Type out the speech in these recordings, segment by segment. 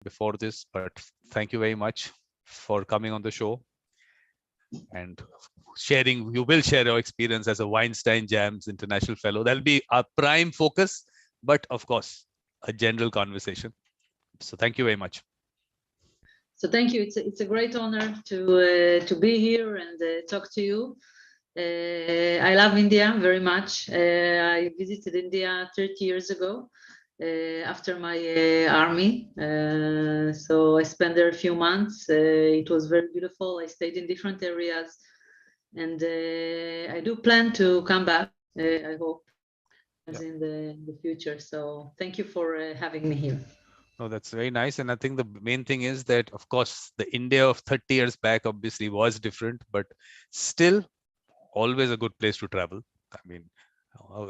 before this, but thank you very much for coming on the show and sharing. You will share your experience as a Weinstein JAMS International Fellow. That'll be our prime focus, but of course, a general conversation. So thank you very much. So thank you. It's a great honor to be here and talk to you. I love India very much. I visited India 30 years ago after my army. So I spent there a few months. It was very beautiful. I stayed in different areas, and I do plan to come back. I hope in the future. So thank you for having me here. No, that's very nice. And I think the main thing is that, of course, the India of 30 years back obviously was different, but still always a good place to travel. I mean,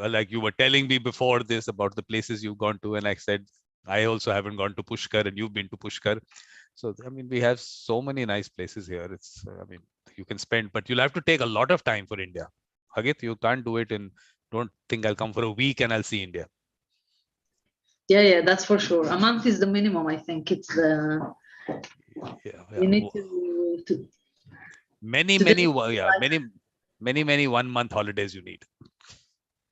like you were telling me before this about the places you've gone to, and I said, I also haven't gone to Pushkar and you've been to Pushkar. So, I mean, we have so many nice places here. It's, I mean, you can spend, but you'll have to take a lot of time for India. Hagit, you can't do it in, don't think I'll come for a week and I'll see India. Yeah, that's for sure. A month is the minimum. I think it's the. You need to many 1 month holidays you need.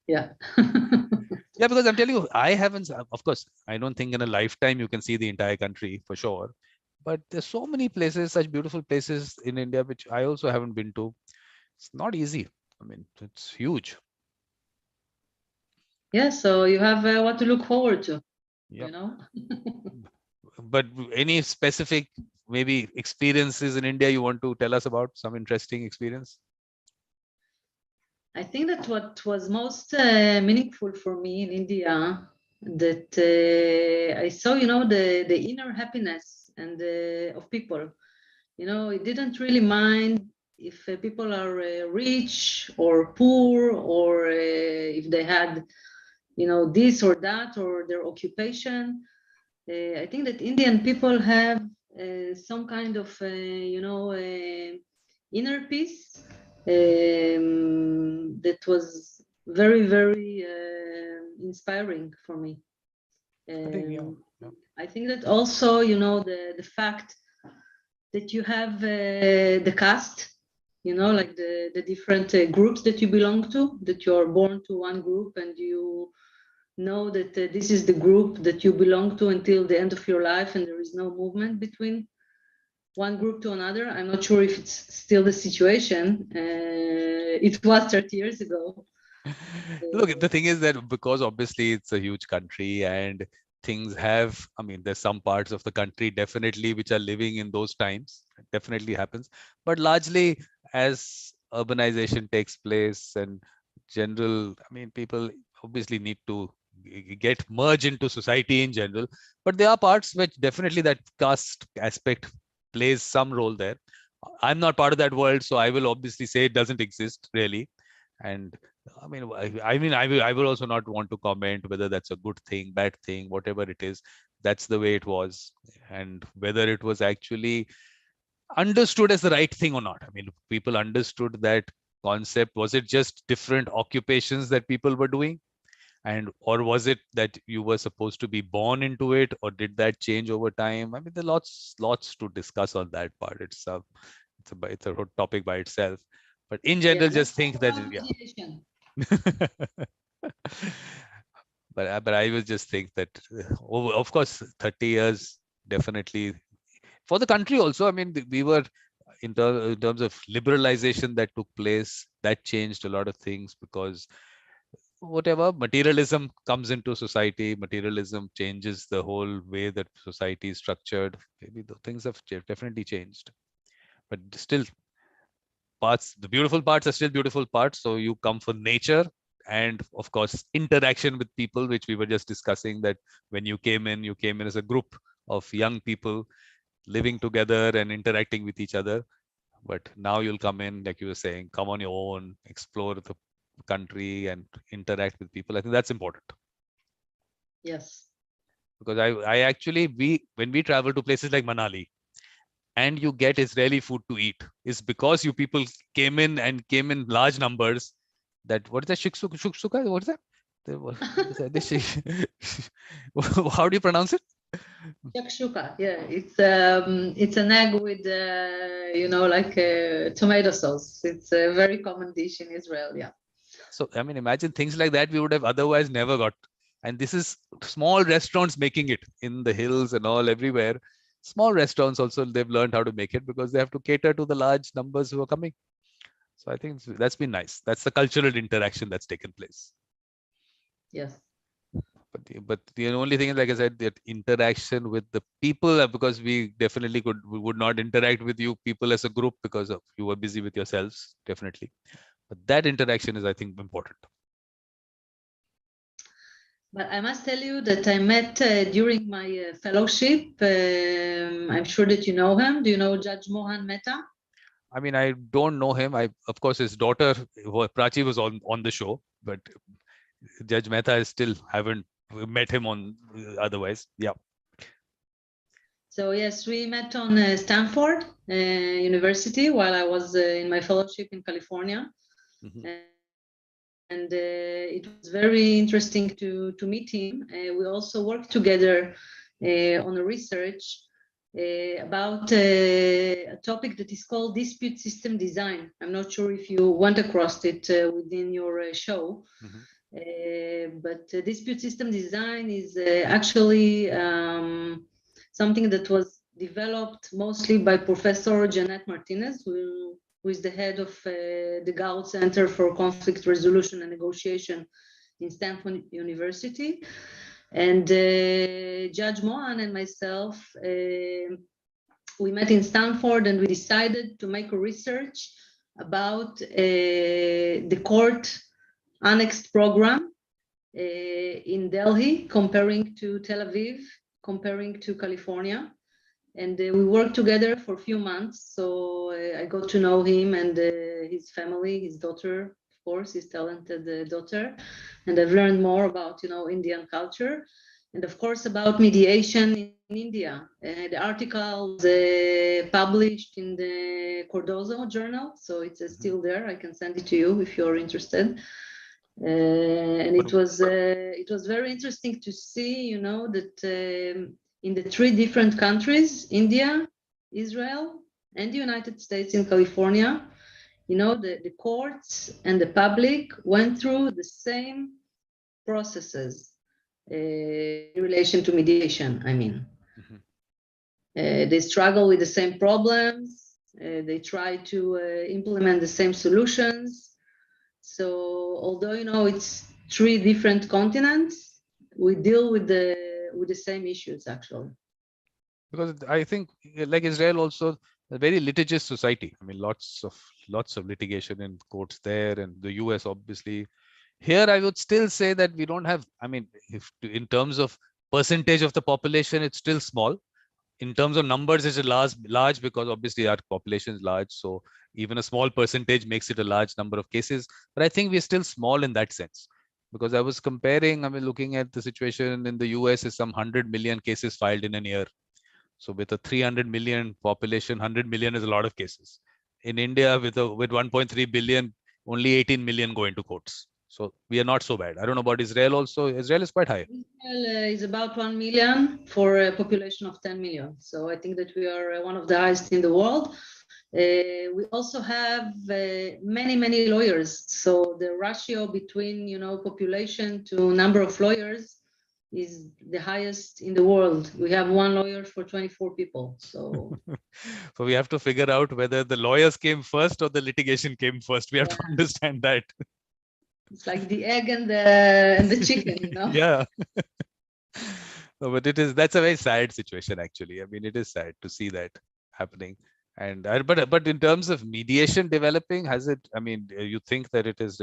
Yeah. Yeah, because I'm telling you, I haven't. Of course, I don't think in a lifetime you can see the entire country for sure. But there's so many places, such beautiful places in India, which I also haven't been to. It's not easy. I mean, it's huge. Yeah, so you have what to look forward to, you know. But any specific maybe experiences in India you want to tell us about? Some interesting experience? I think that what was most meaningful for me in India, that I saw, you know, the inner happiness and of people. You know, it didn't really mind if people are rich or poor, or if they had, you know, this or that or their occupation. I think that Indian people have some kind of, you know, inner peace that was very, very inspiring for me. I think that also, you know, the fact that you have the caste, you know, like the different groups that you belong to, that you are born to one group and you know that this is the group that you belong to until the end of your life, and there is no movement between one group to another. I'm not sure if it's still the situation. It was 30 years ago. Look, the thing is that because obviously it's a huge country and things have, I mean, there's some parts of the country definitely which are living in those times. It definitely happens. But largely as urbanization takes place and general, I mean, people obviously need to get merge into society in general. But there are parts which definitely that caste aspect plays some role there. I'm not part of that world, so I will obviously say it doesn't exist really. And I mean, I will also not want to comment whether that's a good thing, bad thing, whatever it is. That's the way it was, and whether it was actually understood as the right thing or not. I mean, people understood that concept. Was it just different occupations that people were doing, and or was it that you were supposed to be born into it, or did that change over time? I mean, there are lots to discuss on that part. It's a whole topic by itself. But in general, just think that but I will just think that of course 30 years definitely for the country also. I mean, we were in terms of liberalization that took place, that changed a lot of things, because whatever materialism comes into society, materialism changes the whole way that society is structured. Maybe the things have definitely changed, but still the beautiful parts are still beautiful parts. So you come for nature and of course interaction with people, which we were just discussing, that when you came in as a group of young people living together and interacting with each other. But now you'll come in, like you were saying, come on your own, explore the country and interact with people. I think that's important. Yes. Because I actually, when we travel to places like Manali, and you get Israeli food to eat, is because you people came in large numbers. That what is that? Shuksuka? What is that? How do you pronounce it? Shakshuka, yeah, it's an egg with like tomato sauce. It's a very common dish in Israel. Yeah. So I mean, imagine things like that we would have otherwise never got. And this is small restaurants making it in the hills and all everywhere. Small restaurants also they've learned how to make it because they have to cater to the large numbers who are coming. So I think that's been nice. That's the cultural interaction that's taken place. Yes. But the only thing is, like I said, that interaction with the people, because we definitely we would not interact with you people as a group because of you were busy with yourselves, definitely. But that interaction is, I think, important. But I must tell you that I met during my fellowship. I'm sure that you know him. Do you know Judge Mohan Mehta? I mean, I don't know him. Of course, his daughter, Prachi, was on the show, but Judge Mehta, I still haven't met him on otherwise. Yeah. So yes, we met on Stanford University while I was in my fellowship in California. Mm-hmm. And it was very interesting to meet him. We also worked together on a research about a topic that is called dispute system design. I'm not sure if you went across it within your show. Mm-hmm. But dispute system design is actually something that was developed mostly by Professor Jeanette Martinez, who is the head of the Gould Center for Conflict Resolution and Negotiation in Stanford University. And Judge Mohan and myself, we met in Stanford and we decided to make a research about the court annexed program in Delhi, comparing to Tel Aviv, comparing to California. And we worked together for a few months. So I got to know him and his family, his daughter, of course, his talented daughter. And I've learned more about, Indian culture. And of course, about mediation in India. The article was published in the Cardozo journal. So it's still there. I can send it to you if you're interested. And it was very interesting to see, that in the three different countries, India, Israel, and the United States in California, the courts and the public went through the same processes in relation to mediation, I mean. They struggle with the same problems. They try to implement the same solutions. So although it's three different continents, we deal with the same issues actually. Because I think, like Israel, also a very litigious society. I mean, lots of litigation in courts there, and the US obviously. Here, I would still say that we don't have. I mean, if in terms of percentage of the population, it's still small. In terms of numbers, it's large because obviously our population is large. So even a small percentage makes it a large number of cases. But I think we're still small in that sense. Because I was comparing, I mean, looking at the situation in the US is some 100 million cases filed in a year. So with a 300 million population, 100 million is a lot of cases. In India, with 1.3 billion, only 18 million go into courts. So we are not so bad. I don't know about Israel also. Israel is quite high. Israel is about 1 million for a population of 10 million. So I think that we are one of the highest in the world. We also have many lawyers. So the ratio between population to number of lawyers is the highest in the world. We have one lawyer for 24 people. So so we have to figure out whether the lawyers came first or the litigation came first. We have to understand that. It's like the egg and the chicken, Yeah. No, but that's a very sad situation actually. I mean, it is sad to see that happening. And but in terms of mediation developing, has it? I mean, you think that it is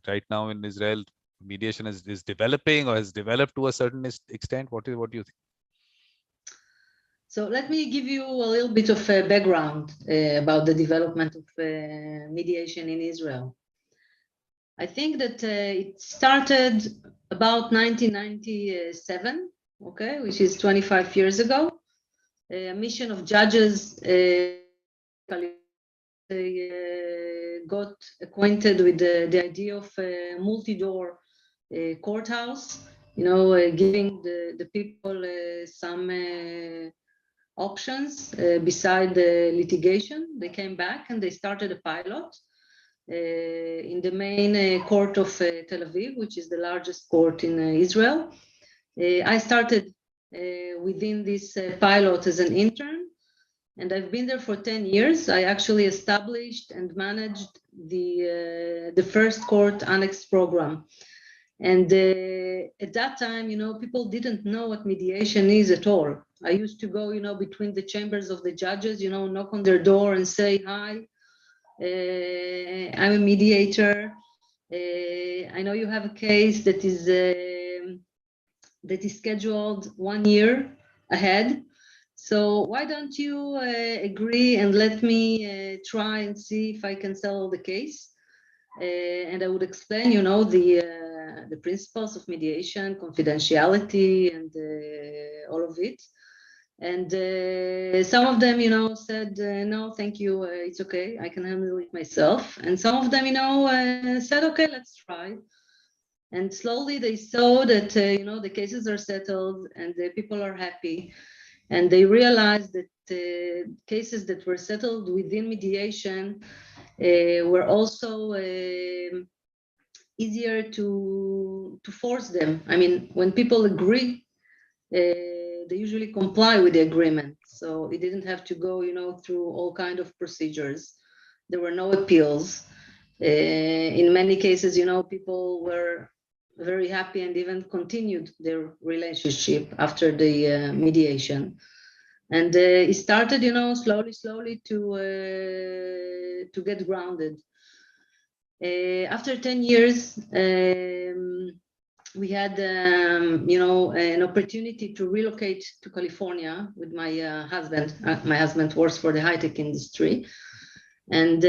right now in Israel, mediation is developing or has developed to a certain extent? What do you think? So let me give you a little bit of background about the development of mediation in Israel. I think that it started about 1997, okay, which is 25 years ago. A mission of judges got acquainted with the idea of a multi-door courthouse giving the people some options beside the litigation. They came back and they started a pilot in the main court of Tel Aviv, which is the largest court in Israel. I started within this pilot as an intern, and I've been there for 10 years. I actually established and managed the first court annex program. And at that time, people didn't know what mediation is at all. I used to go, between the chambers of the judges, knock on their door and say, hi, I'm a mediator. I know you have a case that is scheduled 1 year ahead. So why don't you agree and let me try and see if I can settle the case? And I would explain, the principles of mediation, confidentiality, and all of it. And some of them, said, no, thank you, it's okay, I can handle it myself. And some of them, said, okay, let's try. And slowly they saw that, the cases are settled and the people are happy. And they realized that cases that were settled within mediation were also easier to force them. I mean, when people agree, they usually comply with the agreement. So it didn't have to go, through all kind of procedures. There were no appeals. In many cases, people were very happy and even continued their relationship after the mediation. And it started, slowly to get grounded. After 10 years, we had, an opportunity to relocate to California with my husband. My husband works for the high-tech industry. And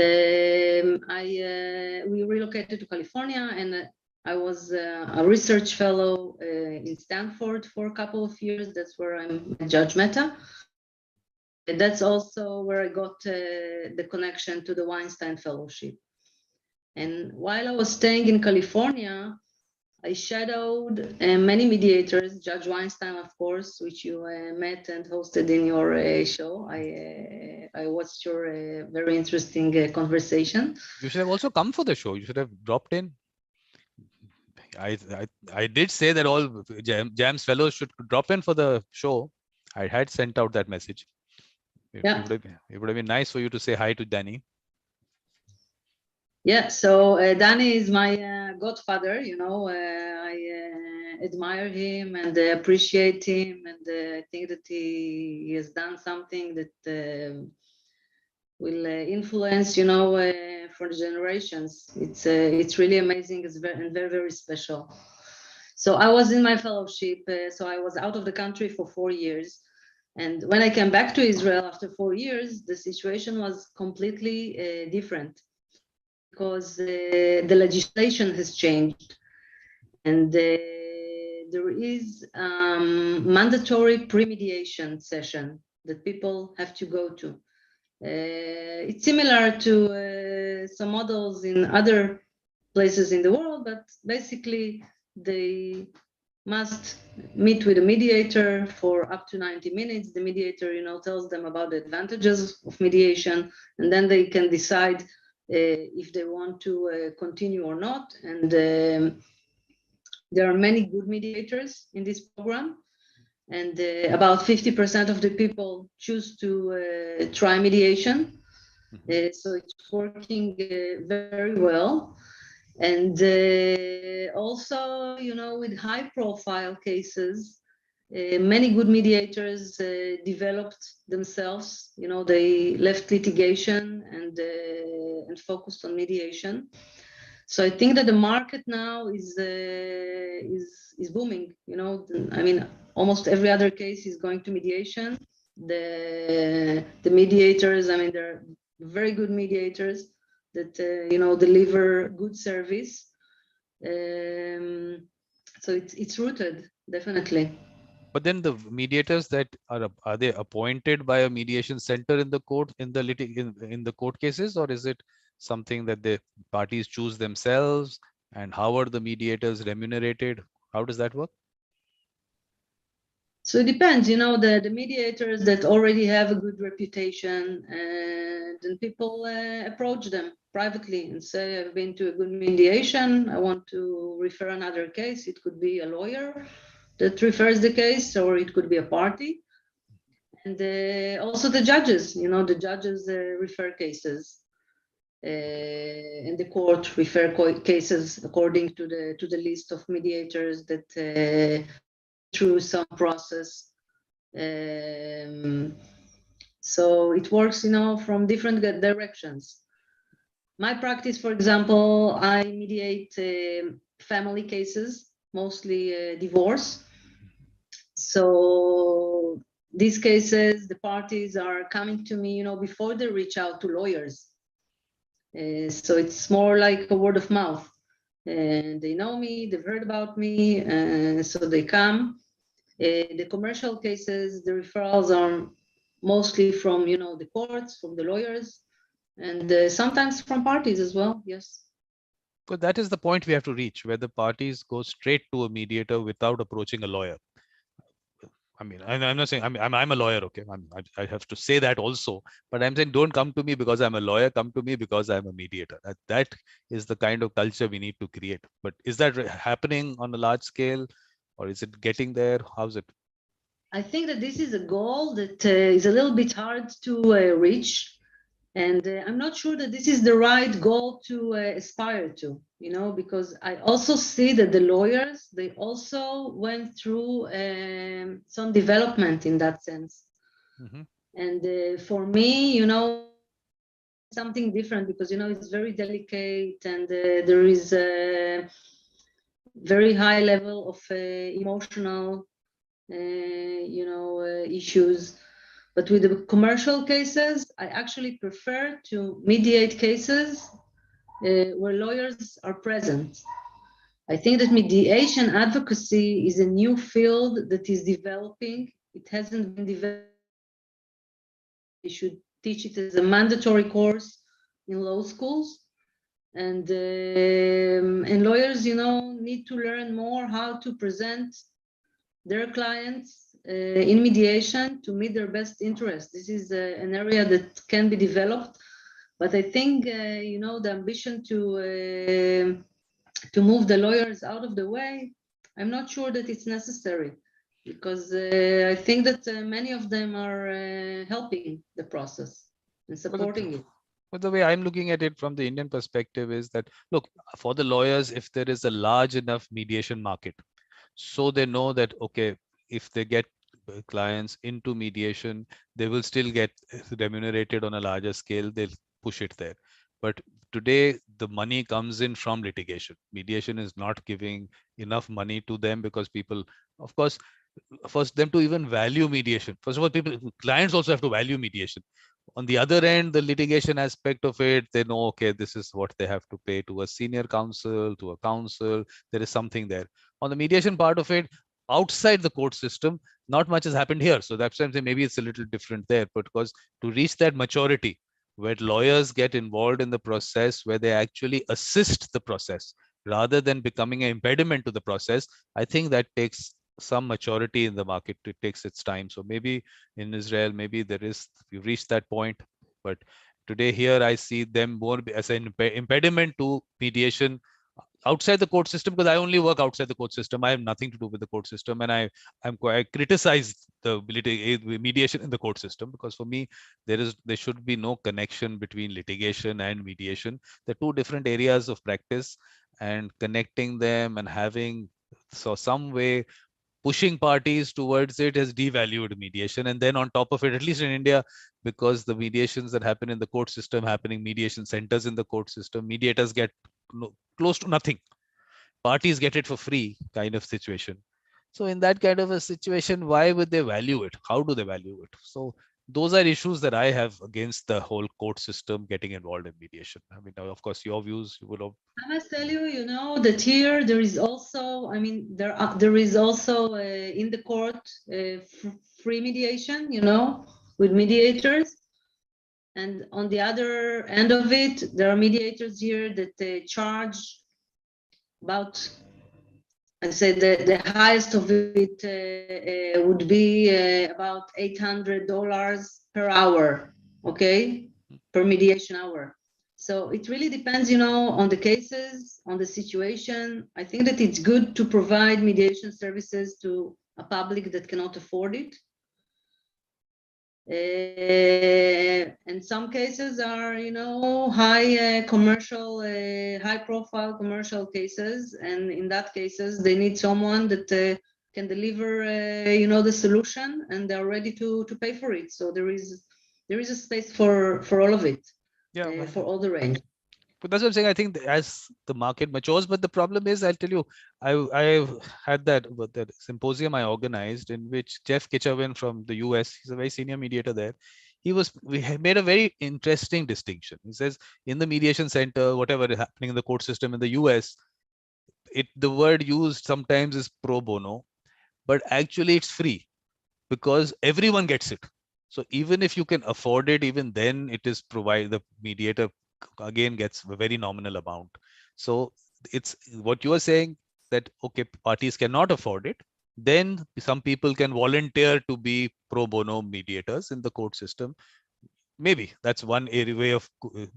we relocated to California, and I was a research fellow in Stanford for a couple of years. That's where I'm at Judge Mehta. That's also where I got the connection to the Weinstein Fellowship. And while I was staying in California, I shadowed many mediators, Judge Weinstein, of course, which you met and hosted in your show. I watched your very interesting conversation. You should have also come for the show. You should have dropped in. I did say that all JAMS fellows should drop in for the show. I had sent out that message. It would have been nice for you to say hi to Danny. Yeah, so Danny is my godfather. I admire him and appreciate him, and I think that he has done something that will influence, for the generations. It's really amazing. It's and very, very special. So I was in my fellowship. So I was out of the country for 4 years. And when I came back to Israel after 4 years, the situation was completely different, because the legislation has changed, and there is mandatory pre-mediation session that people have to go to. It's similar to some models in other places in the world, but basically they must meet with a mediator for up to 90 minutes. The mediator, tells them about the advantages of mediation, and then they can decide if they want to continue or not. And there are many good mediators in this program, and about 50% of the people choose to try mediation. So it's working very well. And also, with high profile cases, many good mediators developed themselves. They left litigation and focused on mediation. So I think that the market now is booming. I mean, almost every other case is going to mediation. The mediators, I mean, they're very good mediators that deliver good service. So it's rooted, definitely. But then the mediators that are they appointed by a mediation center in the court in the court cases, or is it something that the parties choose themselves? And how are the mediators remunerated? How does that work? So it depends, the mediators that already have a good reputation, and then people approach them privately and say, I've been to a good mediation, I want to refer another case. It could be a lawyer that refers the case, or it could be a party. And also the judges, the judges refer cases. And the court refer cases according to the list of mediators that through some process. So it works, from different directions. My practice, for example, I mediate family cases, mostly divorce. So these cases, the parties are coming to me, before they reach out to lawyers. So it's more like a word of mouth. And they know me, they've heard about me, so they come. The commercial cases, the referrals are mostly from, the courts, from the lawyers, and sometimes from parties as well, yes. But that is the point we have to reach, where the parties go straight to a mediator without approaching a lawyer. I mean, I'm not saying I'm a lawyer, okay? I have to say that also, but I'm saying don't come to me because I'm a lawyer. Come to me because I'm a mediator. That is the kind of culture we need to create. But is that happening on a large scale, or is it getting there? How's it? I think that this is a goal that is a little bit hard to reach. And I'm not sure that this is the right goal to aspire to, because I also see that the lawyers, they also went through some development in that sense. Mm-hmm. And for me, something different because, it's very delicate, and there is a very high level of emotional, issues. But with the commercial cases, I actually prefer to mediate cases where lawyers are present. I think that mediation advocacy is a new field that is developing. It hasn't been developed. They should teach it as a mandatory course in law schools. And lawyers, need to learn more how to present their clients in mediation to meet their best interest. This is an area that can be developed, but I think the ambition to move the lawyers out of the way, I'm not sure that it's necessary, because I think that many of them are helping the process and supporting it. But the way I'm looking at it from the Indian perspective is that, look, for the lawyers, if there is a large enough mediation market, so they know that, okay, if they get clients into mediation, they will still get remunerated on a larger scale. They'll push it there. But today, the money comes in from litigation. Mediation is not giving enough money to them because people, of course, for them to even value mediation. First of all, clients also have to value mediation. On the other end, the litigation aspect of it, they know, okay, this is what they have to pay to a senior counsel, to a counsel. There is something there. On the mediation part of it, outside the court system, not much has happened here. So that's why I'm saying maybe it's a little different there. But because to reach that maturity, where lawyers get involved in the process, where they actually assist the process rather than becoming an impediment to the process, I think that takes some maturity in the market. It takes its time. So maybe in Israel, maybe there is, we've reached that point. But today here, I see them more as an impediment to mediation outside the court system, because I only work outside the court system. I have nothing to do with the court system, and I criticize the mediation in the court system, because for me there should be no connection between litigation and mediation. They're two different areas of practice, and connecting them and having some way pushing parties towards it has devalued mediation. And then on top of it, at least in India, because the mediations that happen in the court system, happening mediation centers in the court system, mediators get close to nothing. Parties get it for free, kind of situation. So in that kind of a situation, why would they value it? How do they value it? So those are issues that I have against the whole court system getting involved in mediation. I mean, of course, your views, you would have. I must tell you, that here there is also, there is also in the court free mediation, with mediators. And on the other end of it, there are mediators here that charge about I say the highest of it would be about $800 per hour, okay, per mediation hour. So it really depends, on the cases, on the situation. I think that it's good to provide mediation services to a public that cannot afford it. And some cases are, high-profile commercial cases, and in that cases, they need someone that can deliver, the solution, and they're ready to pay for it. So there is a space for all of it, for all the range. But that's what I'm saying. I think as the market matures, but the problem is, I'll tell you, I had that symposium I organized in which Jeff Kitchawin from the US, he's a very senior mediator there. We made a very interesting distinction. He says in the mediation center, whatever is happening in the court system in the US, the word used sometimes is pro bono, but actually it's free because everyone gets it. So even if you can afford it, even then it is the mediator again gets a very nominal amount. So it's what you are saying, that okay, parties cannot afford it, then some people can volunteer to be pro bono mediators in the court system. Maybe that's one way of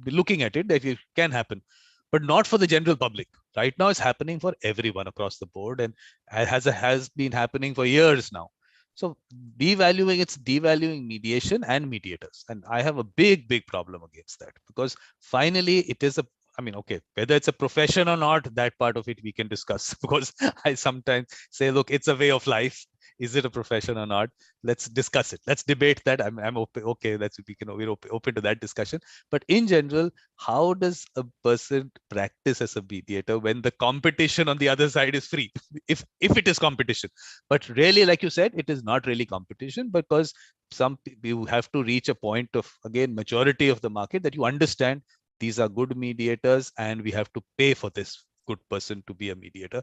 looking at it, that it can happen, but not for the general public. Right now it's happening for everyone across the board, and has been happening for years now. So it's devaluing mediation and mediators, and I have a big problem against that, because finally it is okay, whether it's a profession or not, that part of it we can discuss because I sometimes say, look, it's a way of life. Is it a profession or not? Let's discuss it. Let's debate that. I'm open. Okay, we're open to that discussion. But in general, how does a person practice as a mediator when the competition on the other side is free? If it is competition, but really, like you said, it is not really competition, because you have to reach a point of, again, maturity of the market, that you understand these are good mediators and we have to pay for this good person to be a mediator.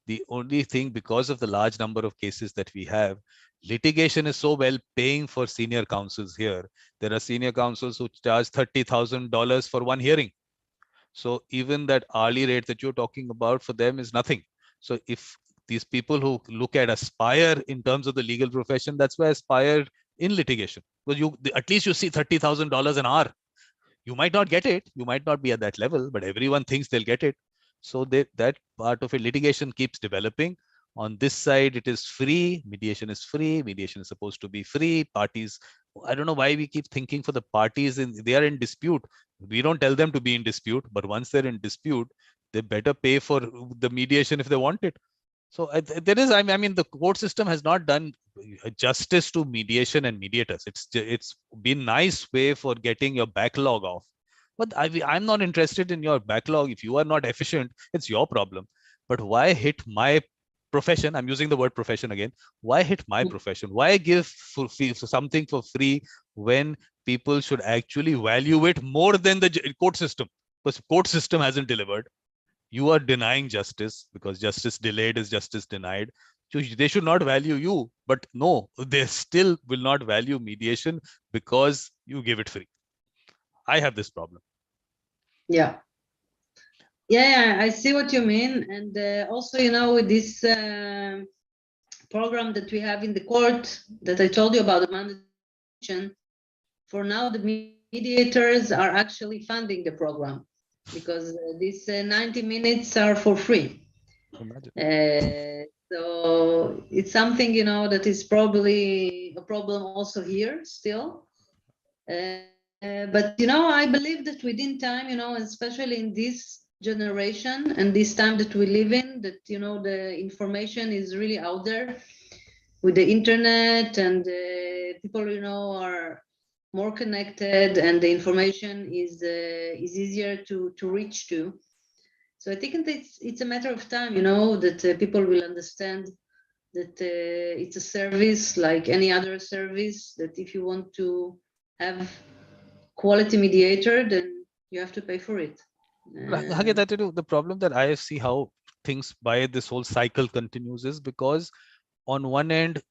The only thing, because of the large number of cases that we have, litigation is so well paying for senior counsels here. There are senior counsels who charge $30,000 for one hearing. So even that hourly rate that you're talking about, for them is nothing. So if these people who look at aspire in terms of the legal profession, that's why aspire in litigation. Because at least you see $30,000 an hour. You might not get it, you might not be at that level, but everyone thinks they'll get it. So that part of it, litigation keeps developing. On this side, it is free. Mediation is free. Mediation is supposed to be free. Parties, I don't know why we keep thinking for the parties, they are in dispute. We don't tell them to be in dispute, but once they're in dispute, they better pay for the mediation if they want it. So there is, the court system has not done justice to mediation and mediators. It's been nice way for getting your backlog off, but I'm not interested in your backlog. If you are not efficient, it's your problem. But why hit my profession? I'm using the word profession again. Why hit my profession? Why give something for free when people should actually value it more than the court system? Because court system hasn't delivered. You are denying justice, because justice delayed is justice denied. So they should not value you, but no, they still will not value mediation because you give it free. I have this problem. Yeah, I see what you mean. And also, with this program that we have in the court that I told you about, the mandate, for now the mediators are actually funding the program, because these 90 minutes are for free. So it's something, that is probably a problem also here still. But, I believe that within time, especially in this generation and this time that we live in, that, the information is really out there with the internet, and people, are more connected, and the information is easier to reach to. So I think it's a matter of time, that people will understand that it's a service like any other service, that if you want to have quality mediator, then you have to pay for it. Hagit, the problem that I see how things by this whole cycle continues is because on one end,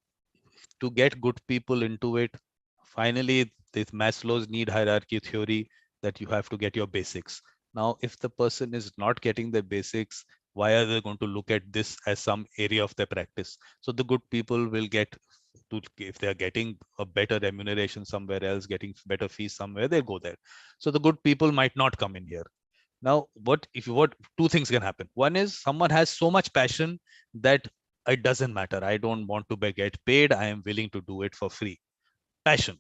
to get good people into it, finally, this Maslow's need hierarchy theory, that you have to get your basics. Now, if the person is not getting the basics, Why are they going to look at this as some area of their practice? So the good people will get to, if they are getting a better remuneration somewhere else, getting better fees somewhere, they'll go there. So the good people might not come in here. Now, what two things can happen. One is someone has so much passion that it doesn't matter. I don't want to get paid. I am willing to do it for free. Passion.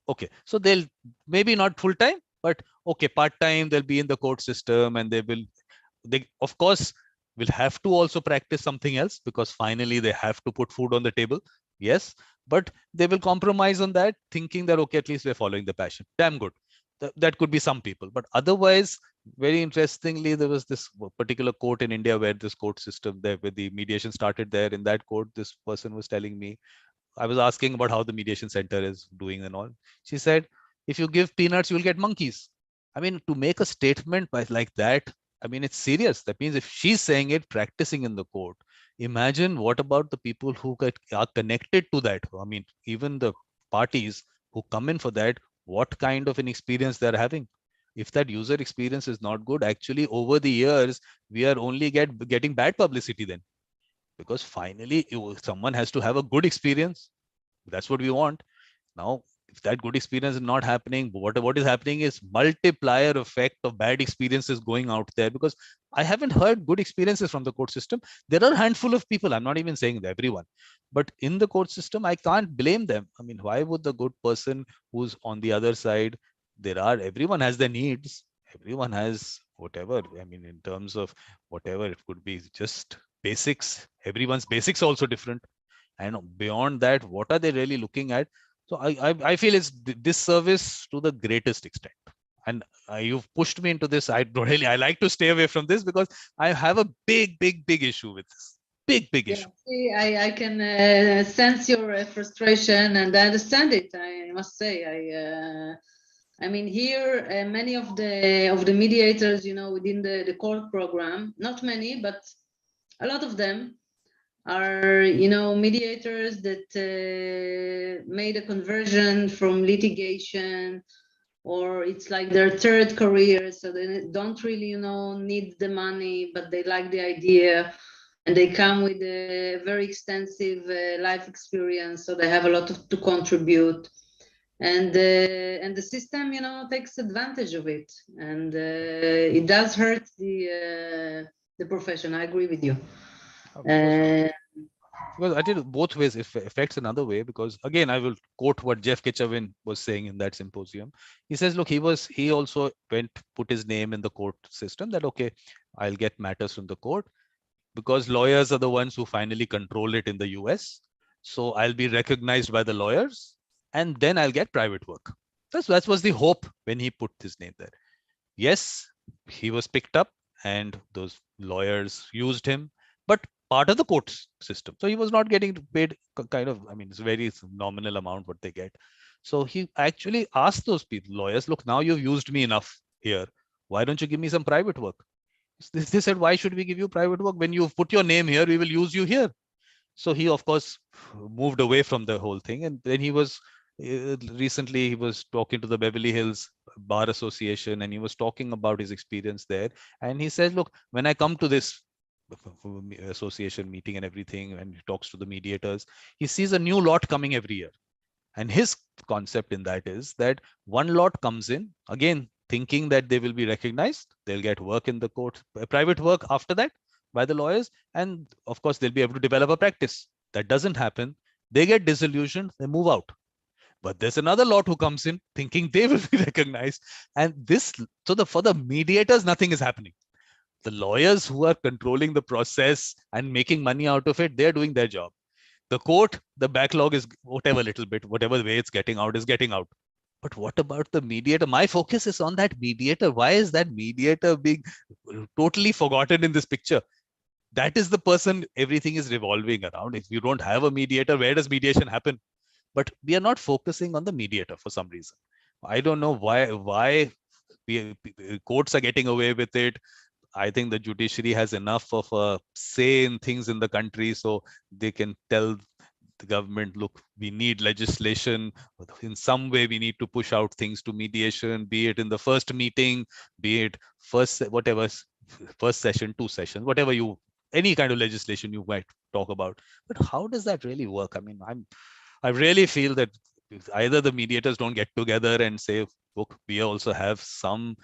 Okay. So they'll maybe not full time, but okay, part time, they'll be in the court system and they of course will have to also practice something else because finally they have to put food on the table. Yes, but they will compromise on that, thinking that okay, at least we're following the passion. Damn good. That could be some people, but otherwise, very interestingly, there was this particular court in India where this court system there, where the mediation started there. In that court, this person was telling me, I was asking about how the mediation center is doing and all. She said, if you give peanuts, you'll get monkeys. I mean, to make a statement like that, I mean, it's serious. That means if she's saying it, practicing in the court, imagine what about the people who are connected to that? I mean, even the parties who come in for that, what kind of an experience they're having? If that user experience is not good, actually, over the years, we are only getting bad publicity then, because finally someone has to have a good experience. That's what we want. Now, if that good experience is not happening, what is happening is multiplier effect of bad experiences going out there, because I haven't heard good experiences from the court system. There are a handful of people, I'm not even saying everyone, but in the court system, I can't blame them. I mean, why would the good person who's on the other side, everyone has their needs, everyone has whatever, I mean, in terms of whatever, it could be just basics. Everyone's basics are also different. And beyond that, what are they really looking at? So I feel it's disservice to the greatest extent. And you've pushed me into this. I like to stay away from this because I have a big issue with this. Big issue. See, I can sense your frustration, and I understand it. I must say, I mean, here many of the mediators, within the court program, not many, but a lot of them are, mediators that made a conversion from litigation, or it's like their third career, so they don't really, need the money, but they like the idea, and they come with a very extensive life experience, so they have a lot to contribute, and the system, takes advantage of it, and it does hurt the profession. I agree with you. Because I did both ways. It affects another way, because again, I will quote what Jeff Kitchavin was saying in that symposium. He says, look, he also put his name in the court system, that okay, I'll get matters from the court because lawyers are the ones who finally control it in the US. So I'll be recognized by the lawyers and then I'll get private work. That was the hope when he put his name there. Yes, he was picked up and those lawyers used him, but part of the court system. So he was not getting paid kind of, I mean, it's a very nominal amount what they get. So he actually asked those people, lawyers, look, now you've used me enough here. Why don't you give me some private work? They said, why should we give you private work? When you've put your name here, we will use you here. So he, of course, moved away from the whole thing. And then recently he was talking to the Beverly Hills Bar Association, and he was talking about his experience there. And he said, look, when I come to this association meeting and everything, and he talks to the mediators, he sees a new lot coming every year. And his concept in that is that one lot comes in, again, thinking that they will be recognized, they'll get work in the court, private work after that by the lawyers, and of course they'll be able to develop a practice. That doesn't happen. They get disillusioned, they move out. But there's another lot who comes in thinking they will be recognized. And for the mediators, nothing is happening. The lawyers who are controlling the process and making money out of it, they're doing their job. The court, the backlog is whatever little bit, whatever way it's getting out is getting out. But what about the mediator? My focus is on that mediator. Why is that mediator being totally forgotten in this picture? That is the person everything is revolving around. If you don't have a mediator, where does mediation happen? But we are not focusing on the mediator for some reason. I don't know why courts are getting away with it. I think the judiciary has enough of a say in things in the country, so they can tell the government, look, we need legislation. In some way, we need to push out things to mediation, be it in the first meeting, be it first, whatever, first session, two sessions, whatever you any kind of legislation you might talk about. But how does that really work? I mean, I really feel that either the mediators don't get together and say, look, we also have some,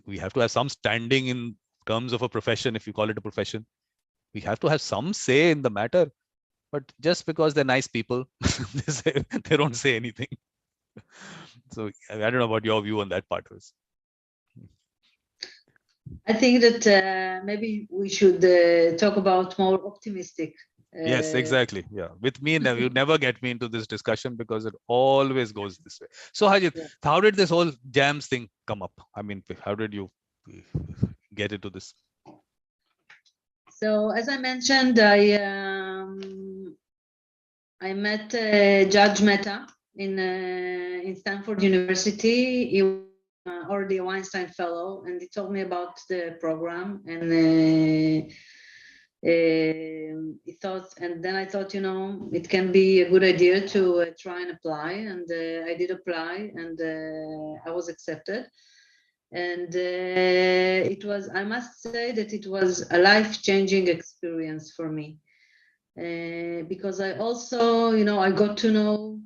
we have to have some standing in terms of a profession, if you call it a profession. We have to have some say in the matter. But just because they're nice people, they don't say anything. So I don't know about your view on that part. I think that maybe we should talk about more optimistic. Yes, exactly. Yeah. With me, you never get me into this discussion because it always goes this way. So, Hajit, Yeah. how did this whole jams thing come up? I mean, how did you get into this? So, as I mentioned, I met Judge Mehta in Stanford University. He was already a Weinstein Fellow, and he told me about the program. And he thought, and then I thought, it can be a good idea to try and apply. And I did apply, and I was accepted. And it was, I must say that it was a life-changing experience for me. Because I also, I got to know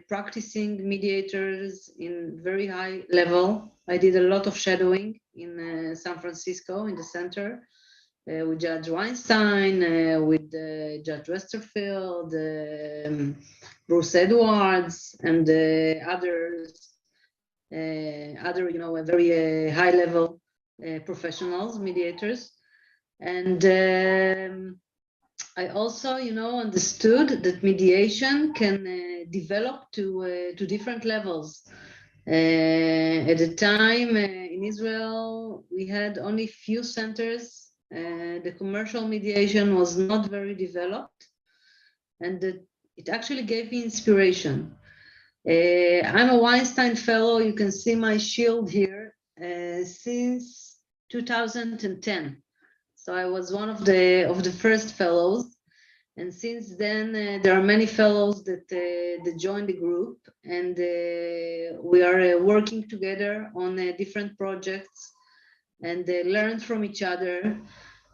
practicing mediators in very high level. I did a lot of shadowing in San Francisco in the center with Judge Weinstein, with Judge Westerfield, Bruce Edwards, and others, other, very high level professionals, mediators. And I also, understood that mediation can develop to different levels. At the time in Israel, we had only few centers. The commercial mediation was not very developed, and it actually gave me inspiration. I'm a Weinstein Fellow. You can see my shield here since 2010. So I was one of the first fellows, and since then there are many fellows that joined the group, and we are working together on different projects and learn from each other.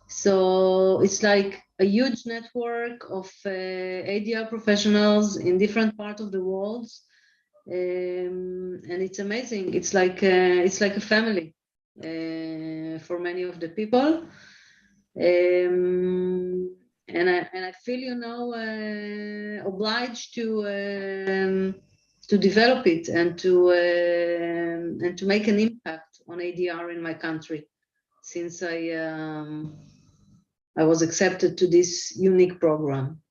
So it's like a huge network of ADR professionals in different parts of the world, and it's amazing. It's like a family for many of the people. And I feel, obliged to develop it and to make an impact on ADR in my country, since I was accepted to this unique program.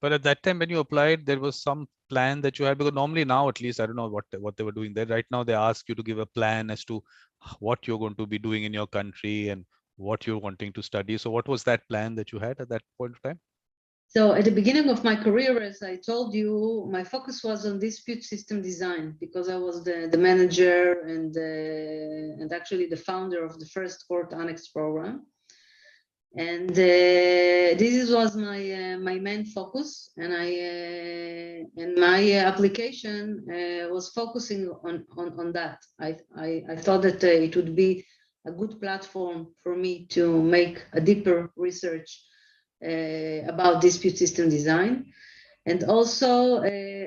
But at that time when you applied, there was some plan that you had, because normally now, at least, I don't know what they were doing there. Right now, they ask you to give a plan as to what you're going to be doing in your country and what you're wanting to study. So what was that plan that you had at that point of time? So at the beginning of my career, as I told you, my focus was on dispute system design, because I was the manager and actually the founder of the first court annex program. And this was my main focus, and my application was focusing on that. I thought that it would be a good platform for me to make a deeper research about dispute system design, and also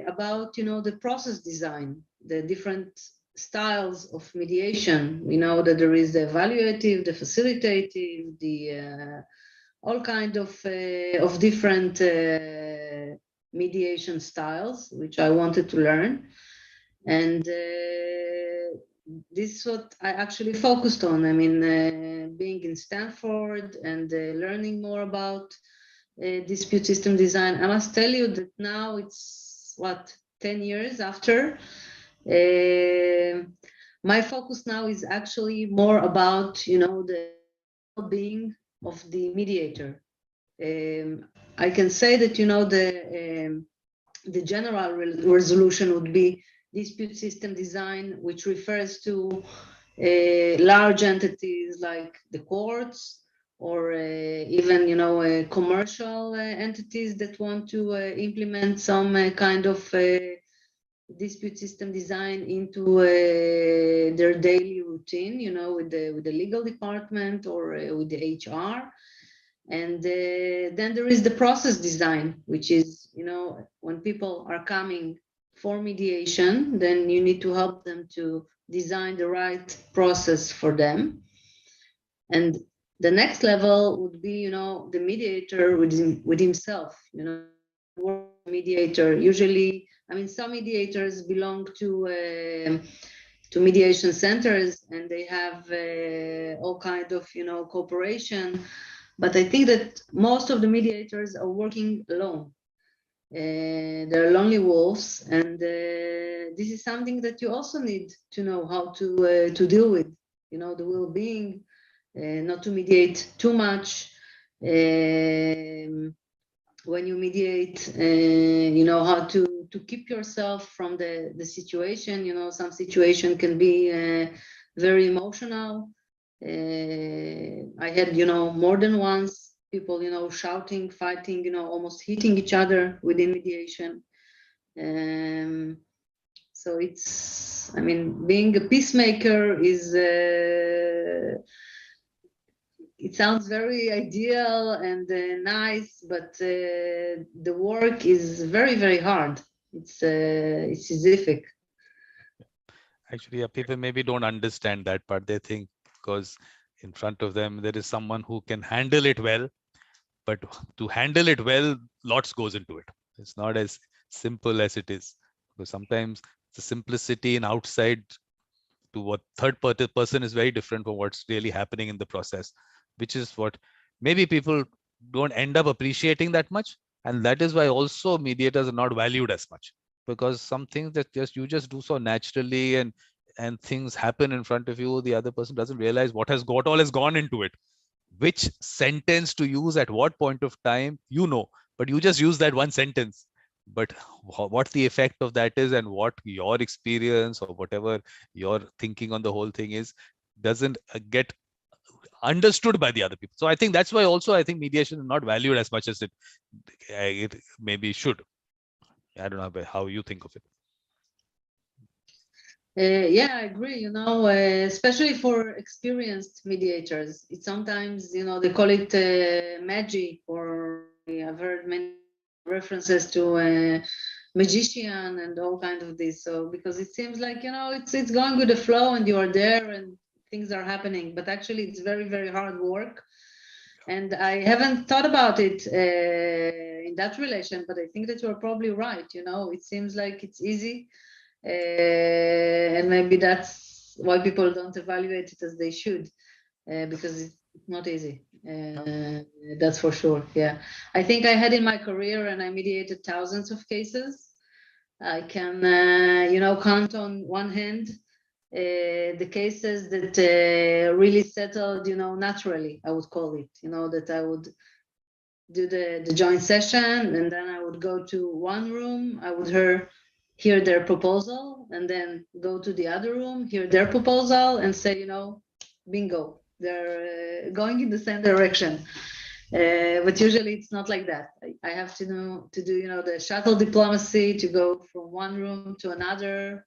about the process design, the different styles of mediation. We know that there is the evaluative, the facilitative, the all kind of different mediation styles, which I wanted to learn. And this is what I actually focused on. I mean, being in Stanford and learning more about dispute system design. I must tell you that now it's 10 years after. My focus now is actually more about the well-being of the mediator. I can say that the general resolution would be dispute system design, which refers to large entities like the courts, or even commercial entities that want to implement some kind of dispute system design into their daily routine, with the legal department or with the HR. And then there is the process design, which is, when people are coming for mediation, then you need to help them to design the right process for them. And the next level would be, the mediator with himself, mediator. Usually, some mediators belong to mediation centers, and they have all kind of, cooperation. But I think that most of the mediators are working alone. They're lonely wolves, and this is something that you also need to know how to deal with. The well-being, not to mediate too much. When you mediate, how to keep yourself from the situation. Some situation can be very emotional. I had, more than once people, shouting, fighting, almost hitting each other within mediation. So it's, being a peacemaker is, it sounds very ideal and nice, but the work is very, very hard. It's Sisyphic. Actually, yeah, people maybe don't understand that part. They think because in front of them there is someone who can handle it well, but to handle it well, lots goes into it. It's not as simple as it is, because sometimes the simplicity in outside to what third person is very different from what's really happening in the process, which is what maybe people don't end up appreciating that much. And that is why also mediators are not valued as much, because some things that you just do so naturally, and things happen in front of you, the other person doesn't realize what all has gone into it, which sentence to use at what point of time, but you just use that one sentence. But what the effect of that is, and what your experience or whatever your thinking on the whole thing is, doesn't get understood by the other people. So I think that's why also I think mediation is not valued as much as it maybe should. I don't know how you think of it. Yeah, I agree. Especially for experienced mediators, it's sometimes, they call it magic, or I've heard many references to magician and all kinds of this. So because it seems like, it's going with the flow, and you are there and things are happening, but actually it's very, very hard work. And I haven't thought about it in that relation, but I think that you're probably right. It seems like it's easy. And maybe that's why people don't evaluate it as they should, because it's not easy. That's for sure. Yeah, I think I had in my career, and I mediated thousands of cases. I can, count on one hand the cases that really settled, naturally, I would call it. That I would do the joint session, and then I would go to one room. I would hear their proposal, and then go to the other room, hear their proposal, and say, bingo, they're going in the same direction. But usually it's not like that. I have to do the shuttle diplomacy, to go from one room to another,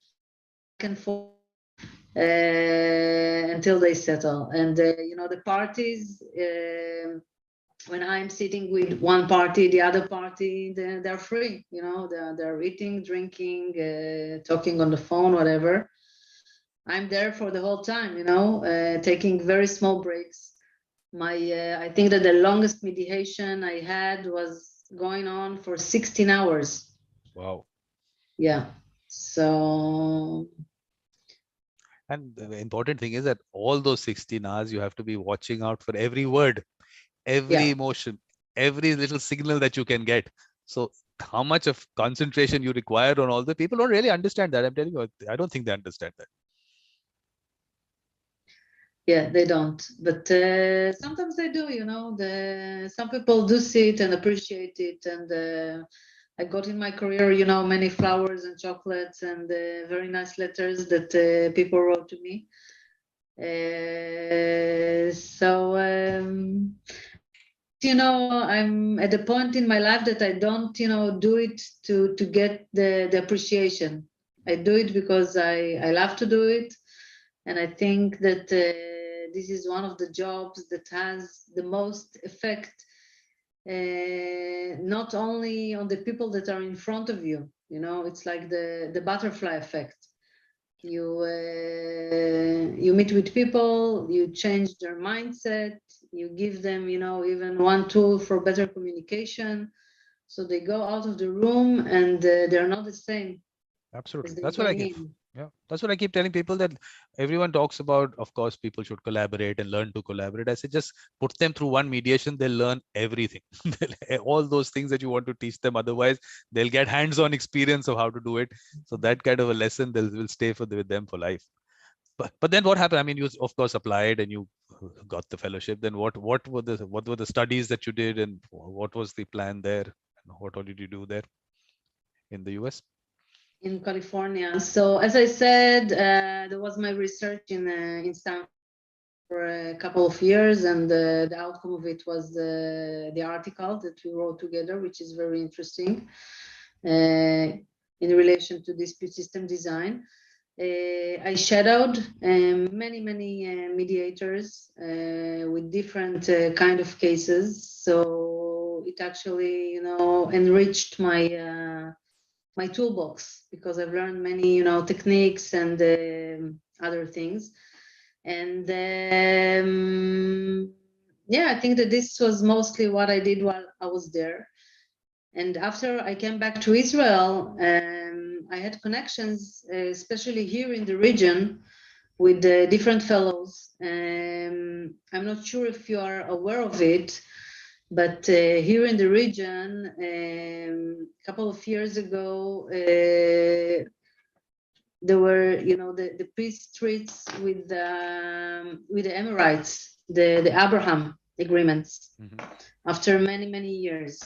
back and forth, until they settle. And the parties, when I'm sitting with one party, the other party, they're free. They're eating, drinking, talking on the phone, whatever. I'm there for the whole time, taking very small breaks. I think that the longest mediation I had was going on for 16 hours. Wow. Yeah. So. And the important thing is that all those 16 hours, you have to be watching out for every word, every emotion, every little signal that you can get. So how much of concentration you require on all the people don't really understand that. I'm telling you, I don't think they understand that. Yeah, they don't. But sometimes they do, some people do see it and appreciate it. And I got in my career, many flowers and chocolates and very nice letters that people wrote to me. So I'm at a point in my life that I don't, do it to get the appreciation. I do it because I love to do it. And I think that this is one of the jobs that has the most effect, not only on the people that are in front of you. You know, it's like the butterfly effect. You meet with people, you change their mindset, you give them, you know, even one tool for better communication, so they go out of the room and they're not the same. Absolutely. That's what I keep. Yeah, that's what I keep telling people, that everyone talks about, of course, people should collaborate and learn to collaborate. I say just put them through one mediation, they'll learn everything. All those things that you want to teach them. Otherwise, they'll get hands-on experience of how to do it. So that kind of a lesson will stay with them for life. But then what happened? I mean, you of course applied and you got the fellowship. Then what were the studies that you did, and what was the plan there? And what all did you do there in the US? In California. So as I said, there was my research in Stanford for a couple of years, and the outcome of it was the article that we wrote together, which is very interesting in relation to dispute system design. I shadowed many mediators with different kind of cases, so it actually, you know, enriched my toolbox, because I've learned many, you know, techniques and other things. And yeah, I think that this was mostly what I did while I was there. And after I came back to Israel, I had connections, especially here in the region, with different fellows. I'm not sure if you are aware of it, but here in the region, a couple of years ago, there were, you know, the peace treaties with the Emirates, the Abraham agreements, after many years.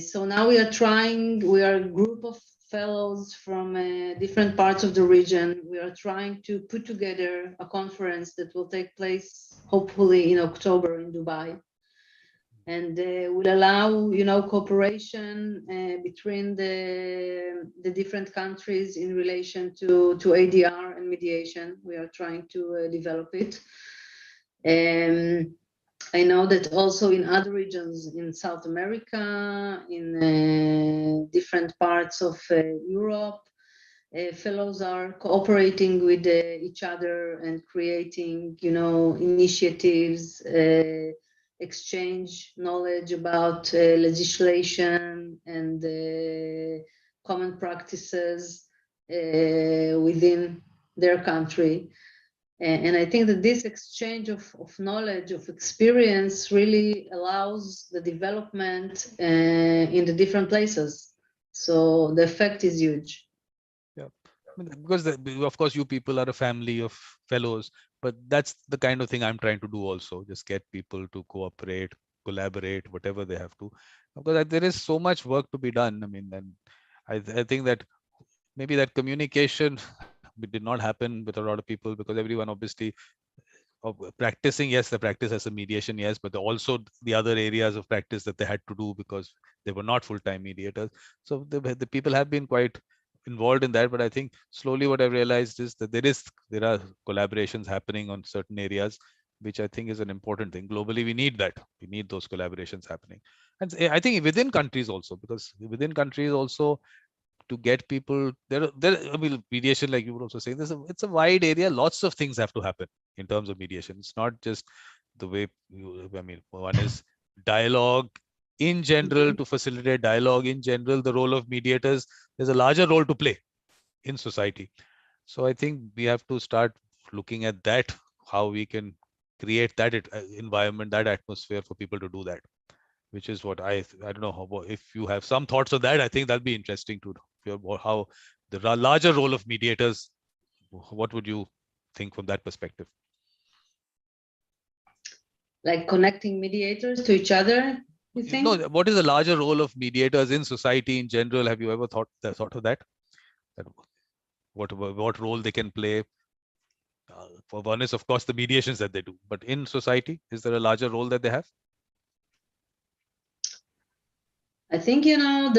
So now we are a group of fellows from different parts of the region. We are trying to put together a conference that will take place hopefully in October in Dubai, and will allow, you know, cooperation between the different countries in relation to ADR and mediation. We are trying to develop it. I know that also in other regions in South America, in different parts of Europe, fellows are cooperating with each other and creating, you know, initiatives, exchange knowledge about legislation and common practices within their country. And I think that this exchange of knowledge, of experience, really allows the development in the different places. So the effect is huge. Yeah, I mean, because of course you people are a family of fellows, but that's the kind of thing I'm trying to do also. Just get people to cooperate, collaborate, whatever they have to. Because there is so much work to be done. I mean, and I think that maybe that communication did not happen with a lot of people, because everyone obviously practicing, yes, the practice as a mediation, yes, but also the other areas of practice that they had to do because they were not full-time mediators. So the people have been quite involved in that, but I think slowly what I've realized is that there are collaborations happening on certain areas, which I think is an important thing. Globally, we need that. We need those collaborations happening. And I think within countries also, because within countries also, to get people there, I mean, mediation, like you would also say, it's a wide area. Lots of things have to happen in terms of mediation. It's not just the way I mean, one is dialogue in general, to facilitate dialogue in general. The role of mediators, there's a larger role to play in society. So I think we have to start looking at that, how we can create that environment, that atmosphere for people to do that, which is what I don't know how, if you have some thoughts on that. I think that'll be interesting to hear how the larger role of mediators, what would you think from that perspective? Like connecting mediators to each other, you think? No, what is the larger role of mediators in society in general? Have you ever thought of that? What role they can play? For one is, of course, the mediations that they do, but in society, is there a larger role that they have? I think, you know,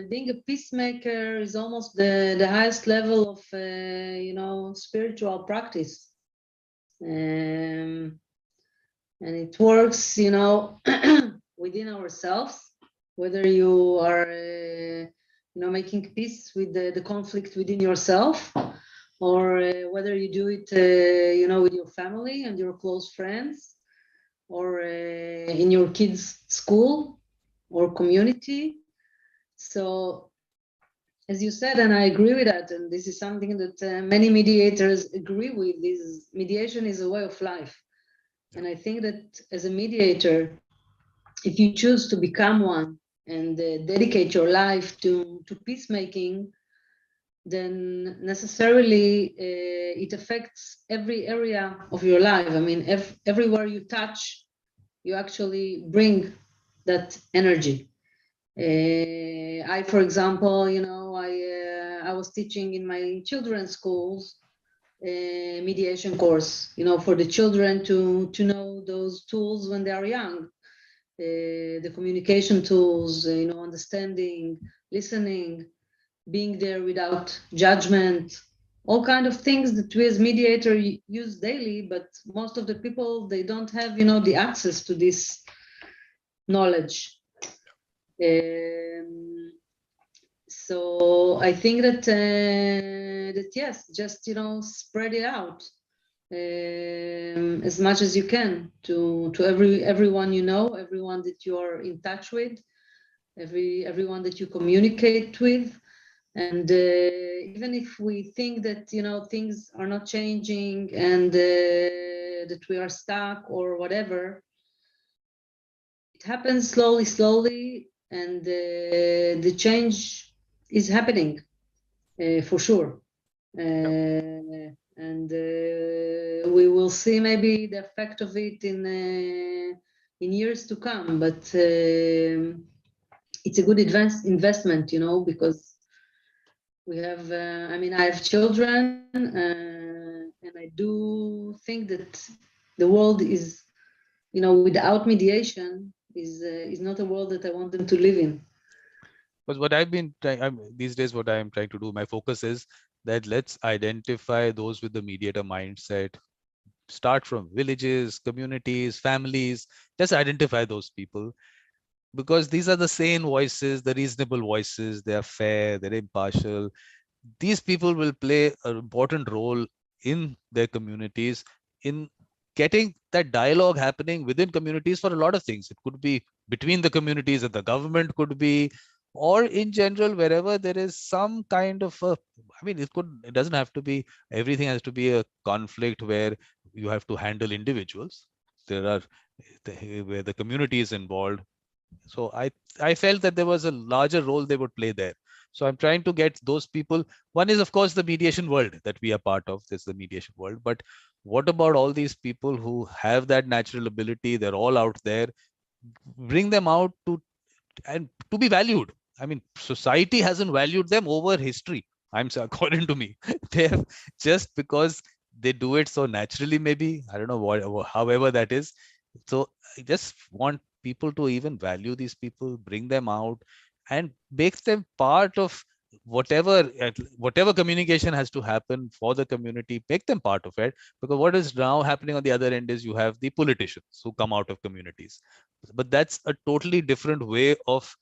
being a peacemaker is almost the highest level of, you know, spiritual practice. And it works, you know, within ourselves, whether you are, you know, making peace with the conflict within yourself, or whether you do it, you know, with your family and your close friends, or in your kids' school or community. So, as you said, and I agree with that, and this is something that many mediators agree with, is mediation is a way of life. And I think that as a mediator, if you choose to become one and dedicate your life to peacemaking, then necessarily it affects every area of your life. I mean, everywhere you touch, you actually bring that energy. I, for example, you know, I was teaching in my children's schools mediation course, you know, for the children to know those tools when they are young, the communication tools, you know, understanding, listening, being there without judgment, all kind of things that we as mediator use daily, but most of the people, they don't have, you know, the access to this knowledge. So I think that that yes, just, you know, spread it out as much as you can to everyone you know, everyone that you are in touch with, everyone that you communicate with. And even if we think that, you know, things are not changing and that we are stuck or whatever, it happens slowly, and the change is happening for sure. And we will see maybe the effect of it in years to come. But it's a good investment, you know, because we have. I mean, I have children, and I do think that the world is, you know, without mediation is not a world that I want them to live in. Because what I've been trying these days, what I'm trying to do, my focus is that let's identify those with the mediator mindset. Start from villages, communities, families. Just identify those people, because these are the sane voices, the reasonable voices. They are fair, they're impartial. These people will play an important role in their communities, in getting that dialogue happening within communities for a lot of things. It could be between the communities and the government, could be, or in general, wherever there is some kind of a, I mean, it doesn't have to be, everything has to be a conflict where you have to handle individuals. There are where the community is involved. So I felt that there was a larger role they would play there. So I'm trying to get those people. One is, of course, the mediation world that we are part of. This is the mediation world. But what about all these people who have that natural ability? They're all out there. Bring them out and to be valued. I mean, society hasn't valued them over history. According to me, they have, just because they do it so naturally. Maybe I don't know however that is. So I just want people to even value these people, bring them out, and make them part of whatever communication has to happen for the community. Make them part of it, because what is now happening on the other end is you have the politicians who come out of communities, but that's a totally different way of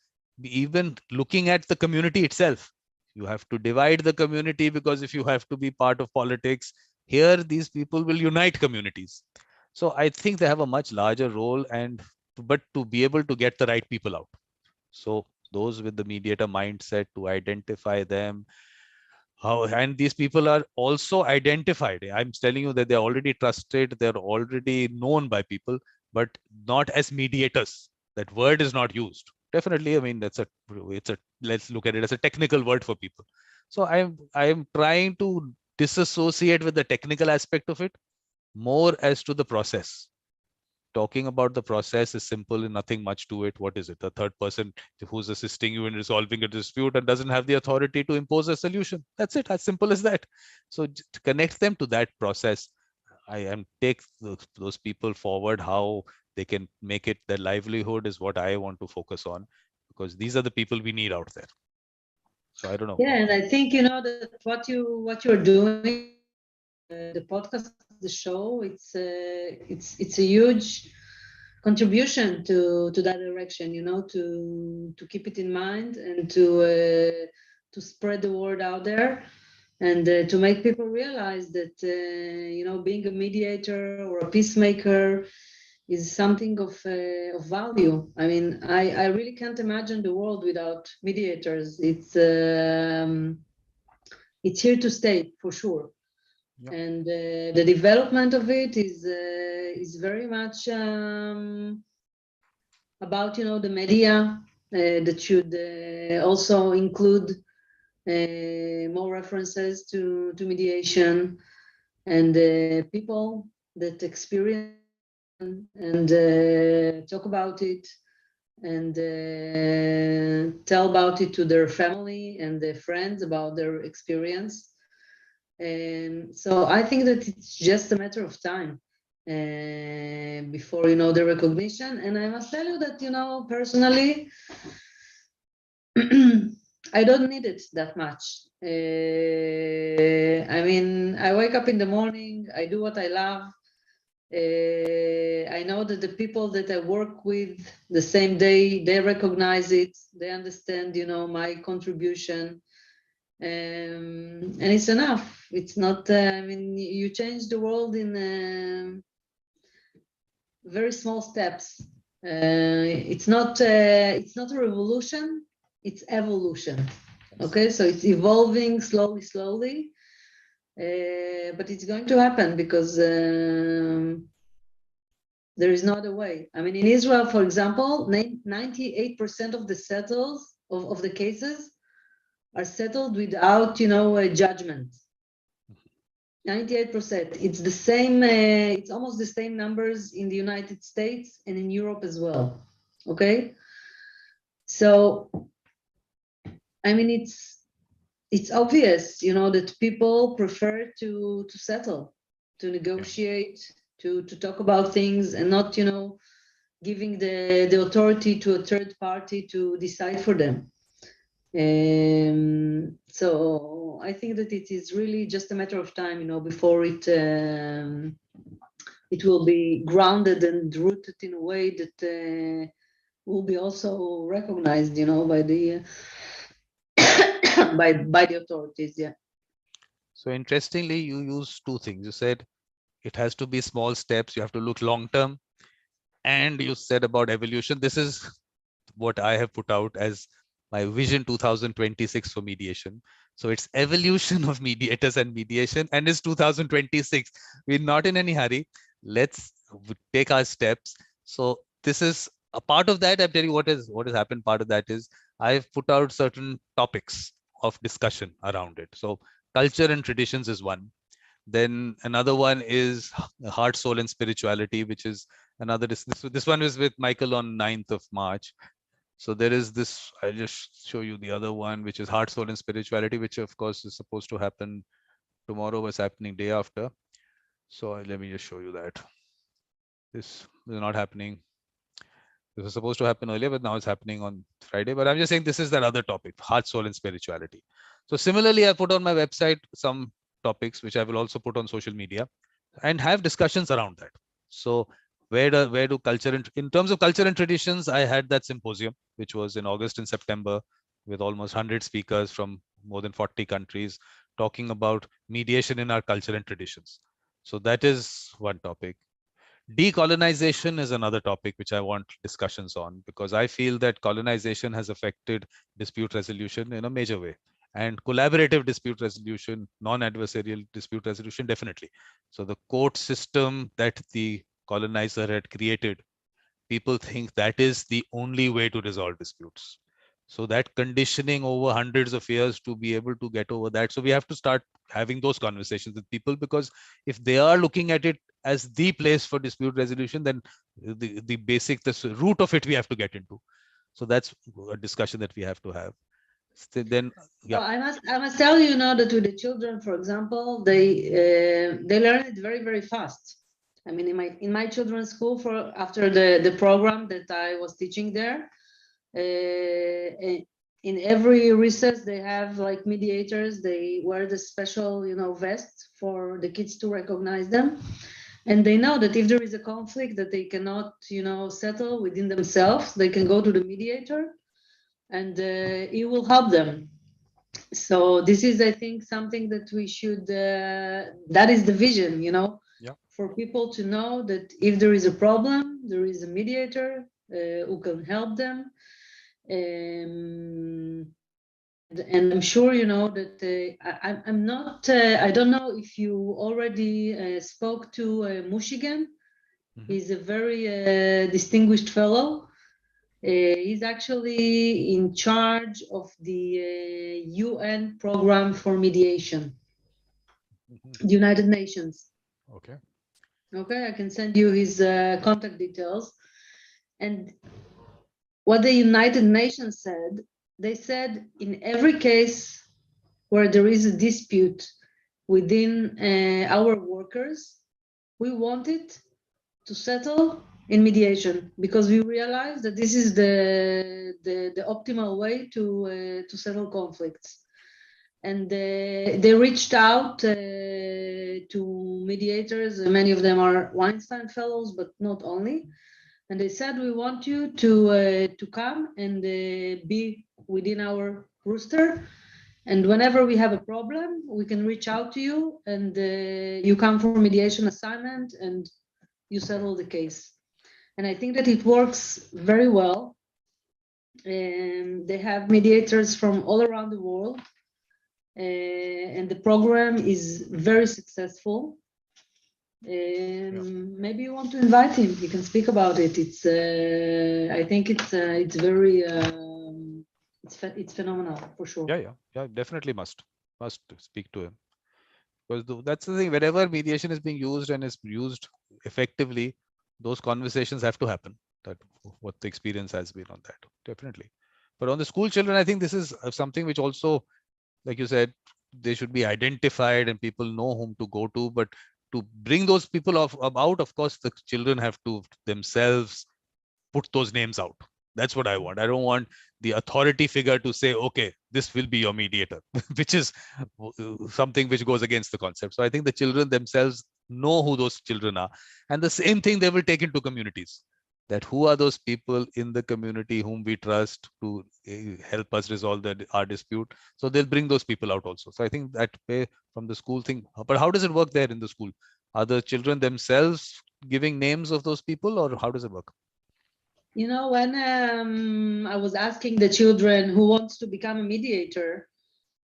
even looking at the community itself. You have to divide the community, because if you have to be part of politics here, these people will unite communities. So I think they have a much larger role, and but to be able to get the right people out. So those with the mediator mindset, to identify them, how, and these people are also identified. I'm telling you that they're already trusted, they're already known by people, but not as mediators. That word is not used. Definitely, I mean, it's a, let's look at it as a technical word for people. So I'm trying to disassociate with the technical aspect of it, more as to the process. Talking about the process is simple and nothing much to it. What is it? A third person who's assisting you in resolving a dispute and doesn't have the authority to impose a solution. That's it. As simple as that. So to connect them to that process, I am take those people forward. How they can make it their livelihood is what I want to focus on, because these are the people we need out there. So I don't know. Yeah, and I think, you know, that what you're doing the podcast, the show, it's a huge contribution to that direction, you know, to keep it in mind and to spread the word out there, and to make people realize that you know, being a mediator or a peacemaker is something of value. I mean, I really can't imagine the world without mediators. It's here to stay for sure. Yep. And the development of it is very much about, you know, the media that should also include more references to mediation, and people that experience and talk about it, and tell about it to their family and their friends about their experience. And so I think that it's just a matter of time before, you know, the recognition. And I must tell you that, you know, personally, I don't need it that much. I mean, I wake up in the morning, I do what I love. I know that the people that I work with the same day, they recognize it, they understand, you know, my contribution, and it's enough. It's not, I mean, you change the world in very small steps. It's not a revolution, it's evolution. Okay, so it's evolving slowly, but it's going to happen because there is no other way. I mean, in Israel, for example, 98% of the of the cases are settled without, you know, a judgment. 98%. It's the same. It's almost the same numbers in the United States and in Europe as well. Okay, so I mean, it's obvious, you know, that people prefer to settle, to negotiate, to talk about things, and not, you know, giving the authority to a third party to decide for them. So I think that it is really just a matter of time, you know, before it will be grounded and rooted in a way that will be also recognized, you know, by the by the authorities. Yeah. So interestingly, you use two things. You said it has to be small steps. You have to look long term, and you said about evolution. This is what I have put out as my vision 2026 for mediation. So it's evolution of mediators and mediation, and it's 2026. We're not in any hurry. Let's take our steps. So this is a part of that. I'm telling you what has happened. Part of that is I've put out certain topics of discussion around it. So culture and traditions is one. Then another one is heart, soul, and spirituality, which is another. This one is with Michael on 9th of March. So there is this, I'll just show you the other one, which is heart, soul, and spirituality, which of course is supposed to happen tomorrow, was happening day after. So let me just show you that. This is not happening. This was supposed to happen earlier, but now it's happening on Friday. But I'm just saying this is that other topic, heart, soul, and spirituality. So similarly, I put on my website some topics, which I will also put on social media and have discussions around that. So where do culture, in terms of culture and traditions, I had that symposium, which was in August and September, with almost 100 speakers from more than 40 countries talking about mediation in our culture and traditions. So that is one topic. Decolonization is another topic which I want discussions on, because I feel that colonization has affected dispute resolution in a major way, and collaborative dispute resolution, non-adversarial dispute resolution, definitely. So the court system that the colonizer had created, people think that is the only way to resolve disputes. So that conditioning over hundreds of years to be able to get over that. So we have to start having those conversations with people, because if they are looking at it as the place for dispute resolution, then the basic, the root of it we have to get into. So that's a discussion that we have to have. Then yeah. Well, I must tell you now that with the children, for example, they learn it very, very fast. I mean, in my children's school, after the program that I was teaching there, in every recess they have like mediators. They wear the special, vest for the kids to recognize them. And they know that if there is a conflict that they cannot, settle within themselves, they can go to the mediator and he will help them. So this is, I think, something that we should, that is the vision, for people to know that if there is a problem, there is a mediator who can help them. And I'm sure that I'm not. I don't know if you already spoke to Mushigan. He's a very distinguished fellow. He's actually in charge of the UN program for mediation, the United Nations. Okay. Okay, I can send you his contact details. And what the United Nations said, they said in every case where there is a dispute within our workers, we want it to settle in mediation, because we realize that this is the optimal way to settle conflicts. And they reached out to mediators. Many of them are Weinstein Fellows, but not only. And they said, we want you to come and be within our roster. And whenever we have a problem, we can reach out to you, and you come for mediation assignment and you settle the case. And I think that it works very well. They have mediators from all around the world, and the program is very successful. Maybe you want to invite him. He can speak about it. It's I think it's very it's phenomenal for sure. Yeah. Definitely must speak to him, because that's the thing. Whenever mediation is being used and is used effectively, those conversations have to happen. That what the experience has been on that, definitely. But on the school children, I think this is something which also, like you said, they should be identified and people know whom to go to. But to bring those people out, of course, the children have to themselves put those names out. That's what I want. I don't want the authority figure to say, okay, this will be your mediator, which is something which goes against the concept. So I think the children themselves know who those children are. And the same thing they will take into communities, that who are those people in the community whom we trust to help us resolve our dispute. So they'll bring those people out also. So I think that way from the school thing. But how does it work there in the school? Are the children themselves giving names of those people, or how does it work? When I was asking the children who wants to become a mediator,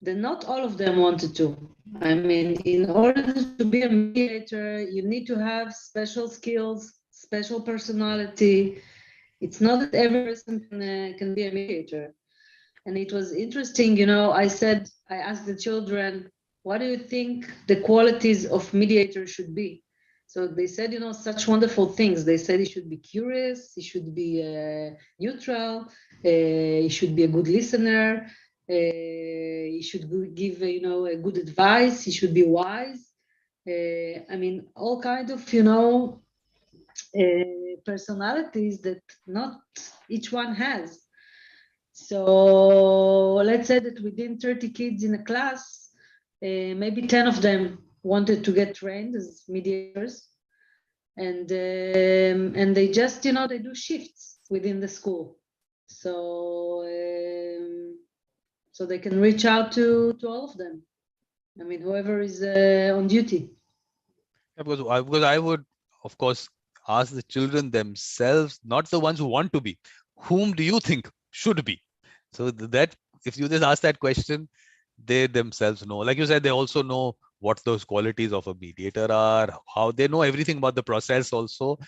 then not all of them wanted to. I mean, in order to be a mediator, you need to have special skills, special personality. It's not that every person can be a mediator. And it was interesting, I asked the children, what do you think the qualities of mediator should be? So they said, such wonderful things. They said he should be curious, he should be neutral, he should be a good listener, he should give, a good advice, he should be wise. I mean, all kinds of, personalities that not each one has. So let's say that within 30 kids in a class, maybe 10 of them wanted to get trained as mediators, and they just they do shifts within the school, so they can reach out to all of them. I mean, whoever is on duty. Yeah, because I would, of course, ask the children themselves, not the ones who want to be. Whom do you think should be? So that if you just ask that question, they themselves know. Like you said, they also know what those qualities of a mediator are, how they know everything about the process also.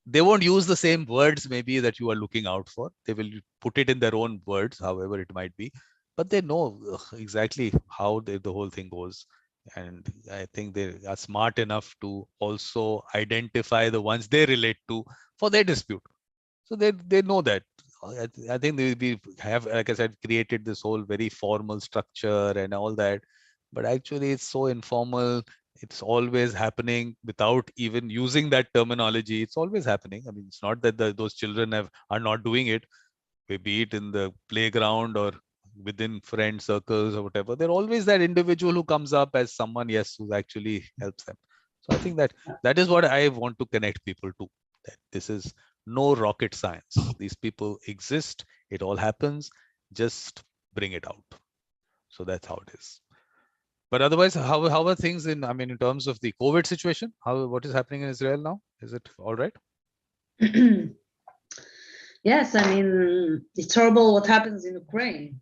They won't use the same words maybe that you are looking out for. They will put it in their own words, however it might be. But they know exactly how the whole thing goes. And I think they are smart enough to also identify the ones they relate to for their dispute. So they know that. I think we have, like I said, created this whole very formal structure and all that. But actually, it's so informal. It's always happening without even using that terminology. It's always happening. I mean, it's not that those children are not doing it, be it in the playground or within friend circles or whatever, they're always that individual who comes up as someone, yes, who actually helps them. So I think that is what I want to connect people to. That this is no rocket science. These people exist. It all happens. Just bring it out. So that's how it is. But otherwise, how are things in? I mean, in terms of the COVID situation, what is happening in Israel now? Is it all right? Yes, I mean, it's horrible what happens in Ukraine,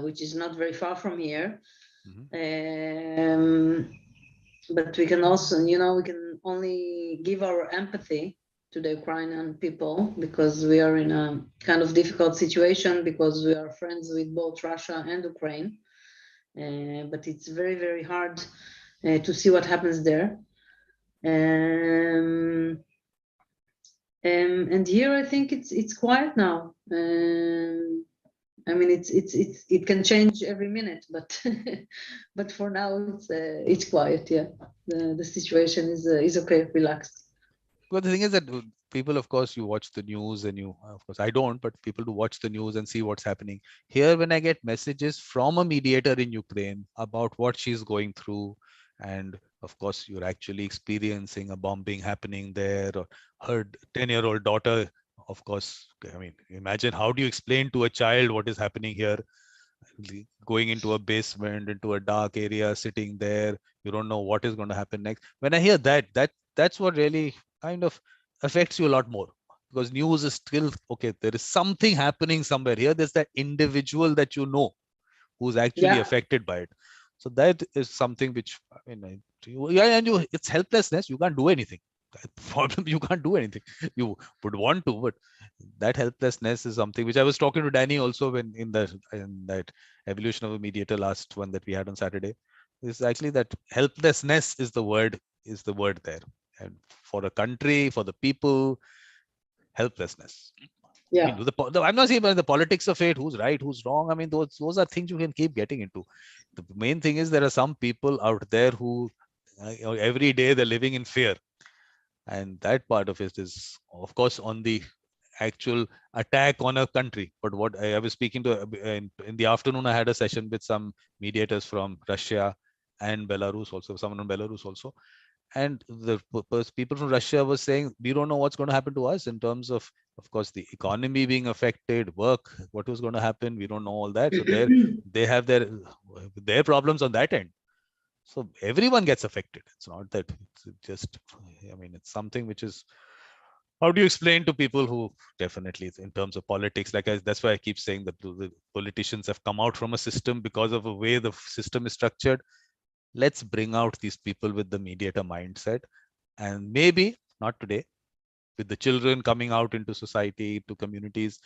which is not very far from here. Mm-hmm. But we can also, we can only give our empathy to the Ukrainian people because we are in a kind of difficult situation because we are friends with both Russia and Ukraine. But it's very, very hard to see what happens there. And here I think it's quiet now. I mean, it can change every minute, but but for now it's quiet. Yeah, the situation is okay, relaxed. Well, the thing is that people, of course, you watch the news and of course, I don't, but people do watch the news and see what's happening. Here, when I get messages from a mediator in Ukraine about what she's going through, and of course, you're actually experiencing a bombing happening there, or her 10-year-old daughter, of course, I mean, imagine how do you explain to a child what is happening here? Going into a basement, into a dark area, sitting there, you don't know what is going to happen next. When I hear that's what really kind of affects you a lot more, because news is still okay, there is something happening somewhere. Here there's that individual that you know who's actually affected by it. So that is something which, I mean, it's helplessness. You can't do anything. Problem, you can't do anything. You would want to, but that helplessness is something which I was talking to Danny also when in that evolution of a mediator last one that we had on Saturday. Is actually that helplessness is the word there, and for a country, for the people, helplessness. Yeah. I mean, I'm not saying about the politics of it, who's right, who's wrong. I mean, those are things you can keep getting into. The main thing is there are some people out there who every day they're living in fear, and that part of it is, of course, on the actual attack on a country. But what I was speaking to in the afternoon, I had a session with some mediators from Russia and Belarus also, someone from Belarus also, and the people from Russia was saying, we don't know what's going to happen to us in terms of course, the economy being affected, work, what was going to happen. We don't know all that. So they have their problems on that end. So everyone gets affected. It's not that it's just, I mean, it's something which is, how do you explain to people who definitely in terms of politics, that's why I keep saying that the politicians have come out from a system because of the way the system is structured. Let's bring out these people with the mediator mindset, and maybe not today, with the children coming out into society, to communities,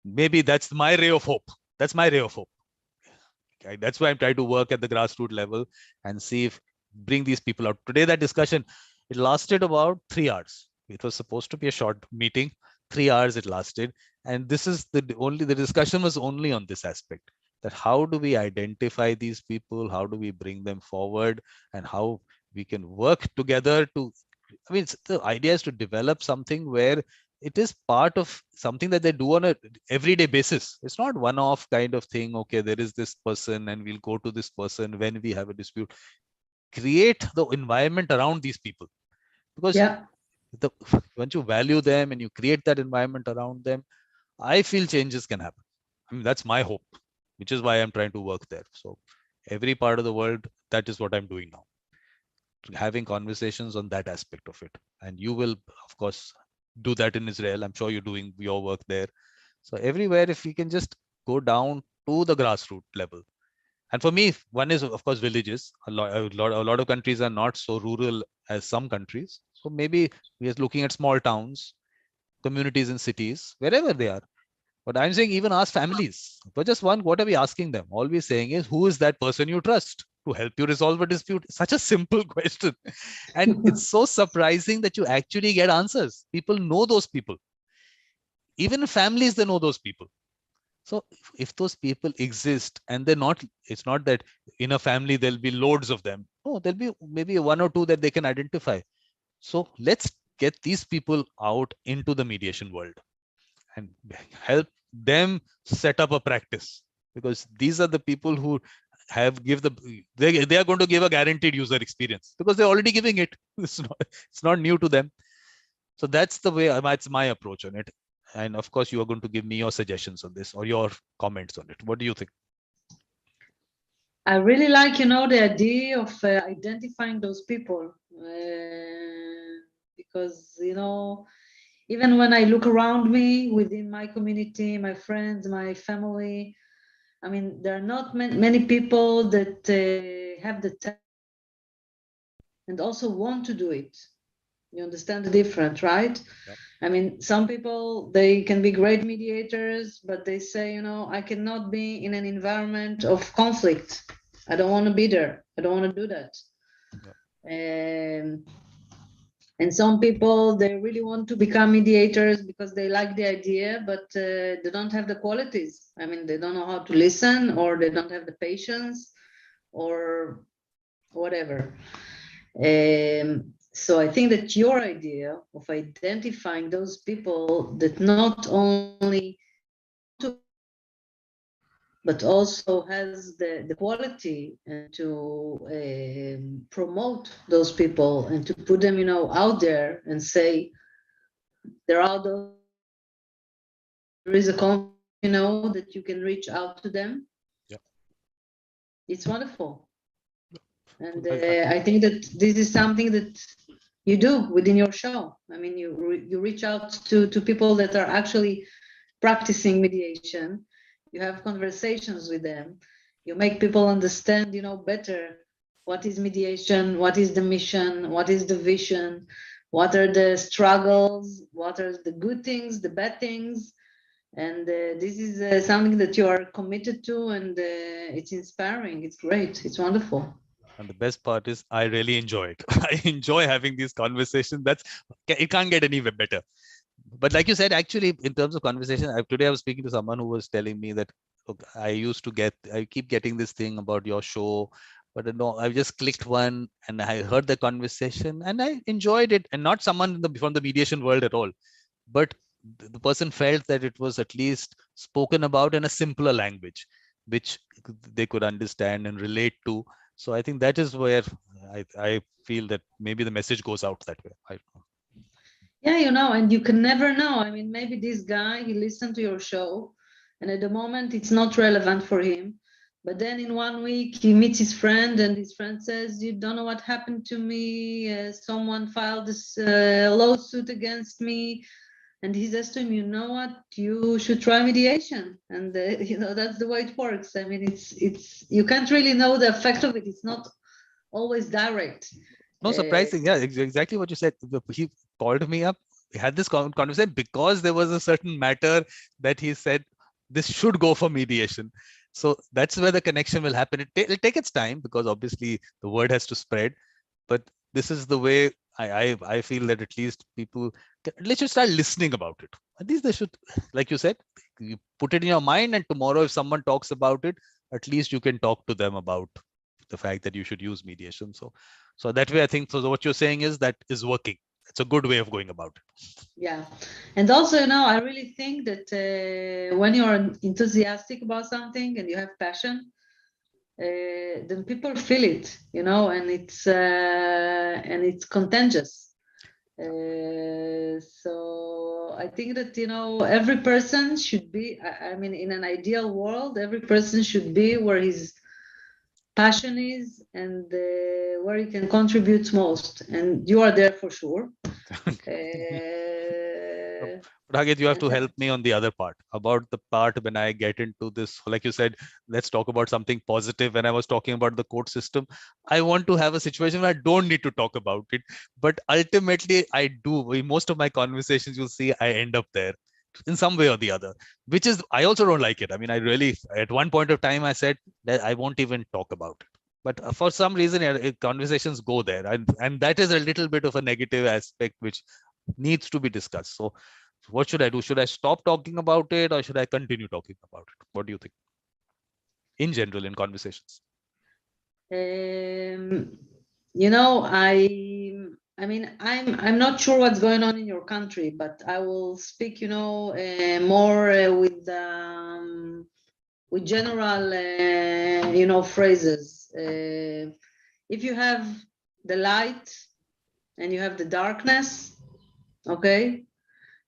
maybe that's my ray of hope. That's my ray of hope. Okay? That's why I'm trying to work at the grassroots level and see if bring these people out. Today, that discussion, it lasted about 3 hours. It was supposed to be a short meeting. 3 hours it lasted. And this is the discussion was only on this aspect, that how do we identify these people? How do we bring them forward? And how we can work together to, I mean, the idea is to develop something where it is part of something that they do on a everyday basis. It's not one-off kind of thing. Okay, there is this person and we'll go to this person when we have a dispute. Create the environment around these people, because once you value them and you create that environment around them, I feel changes can happen. I mean, that's my hope, which is why I'm trying to work there. So every part of the world, that is what I'm doing now, having conversations on that aspect of it. And you will, of course, do that in Israel. I'm sure you're doing your work there. So everywhere, if we can just go down to the grassroots level. And for me, one is, of course, villages. A lot of countries are not so rural as some countries. So maybe we are looking at small towns, communities in cities, wherever they are. But I'm saying even ask families. For just one, what are we asking them? All we're saying is, who is that person you trust to help you resolve a dispute? Such a simple question. And it's so surprising that you actually get answers. People know those people. Even families, they know those people. So if those people exist and they're not, it's not that in a family there'll be loads of them. No, there'll be maybe one or two that they can identify. So let's get these people out into the mediation world and help them set up a practice. because these are the people who they are going to give a guaranteed user experience because they're already giving it. It's not new to them. So that's the way, that's my approach on it. And of course, you are going to give me your suggestions on this or your comments on it. What do you think? I really like, the idea of identifying those people, because, even when I look around me within my community, my friends, my family, I mean, there are not many people that have the talent and also want to do it. You understand the difference, right? Yep. I mean, some people, they can be great mediators, but they say, I cannot be in an environment of conflict. I don't want to be there. I don't want to do that. Yep. And some people, they really want to become mediators because they like the idea, but they don't have the qualities. I mean, they don't know how to listen, or they don't have the patience, or whatever. So I think that your idea of identifying those people that not only to, but also has the quality, and to promote those people and to put them, out there and say, there are those, there is a conflict, that you can reach out to them. Yeah. It's wonderful. And I- I think that this is something that you do within your show. I mean, you reach out to people that are actually practicing mediation. You have conversations with them. You make people understand, better what is mediation, what is the mission, what is the vision, what are the struggles, what are the good things, the bad things. And this is something that you are committed to, and it's inspiring. It's great. It's wonderful. And the best part is I really enjoy it. I enjoy having these conversations. It can't get any better. But like you said, actually, in terms of conversation, today I was speaking to someone who was telling me that, look, I keep getting this thing about your show, but no, I just clicked one and I heard the conversation and I enjoyed it. And not someone from the mediation world at all, but the person felt that it was at least spoken about in a simpler language, which they could understand and relate to. So I think that is where I feel that maybe the message goes out that way. Yeah, and you can never know. I mean, maybe this guy, he listened to your show, and at the moment it's not relevant for him. But then in 1 week, he meets his friend, and his friend says, "You don't know what happened to me. Someone filed this lawsuit against me." And he says to him, "You know what? You should try mediation." And that's the way it works. I mean, it's you can't really know the effect of it. It's not always direct. No, surprising. Yeah, exactly what you said. He called me up. We had this conversation because there was a certain matter that he said this should go for mediation. So that's where the connection will happen. It'll take its time because obviously the word has to spread. But this is the way I feel that at least people let's just start listening about it. At least they should, like you said, you put it in your mind, and tomorrow if someone talks about it, at least you can talk to them about the fact that you should use mediation. So that way, I think, so what you're saying is that is working. It's a good way of going about it. Yeah. And also, I really think that when you're enthusiastic about something and you have passion, then people feel it, and it's contagious. So I think that, every person should be, I mean, in an ideal world, every person should be where his passion is, and where he can contribute most. And you are there for sure. But Hagit, you have to help me on the other part, about the part when I get into this, like you said, let's talk about something positive. When I was talking about the court system, I want to have a situation where I don't need to talk about it. But ultimately, I do. In most of my conversations, you'll see I end up there in some way or the other, which is, I also don't like it. I mean, I really, at one point of time, I said that I won't even talk about it. But for some reason, conversations go there. And that is a little bit of a negative aspect, which needs to be discussed. So what should I do? Should I stop talking about it, or should I continue talking about it? What do you think? In general, in conversations. I mean, I'm not sure what's going on in your country, but I will speak, more with with general, you know, phrases. If you have the light and you have the darkness, okay,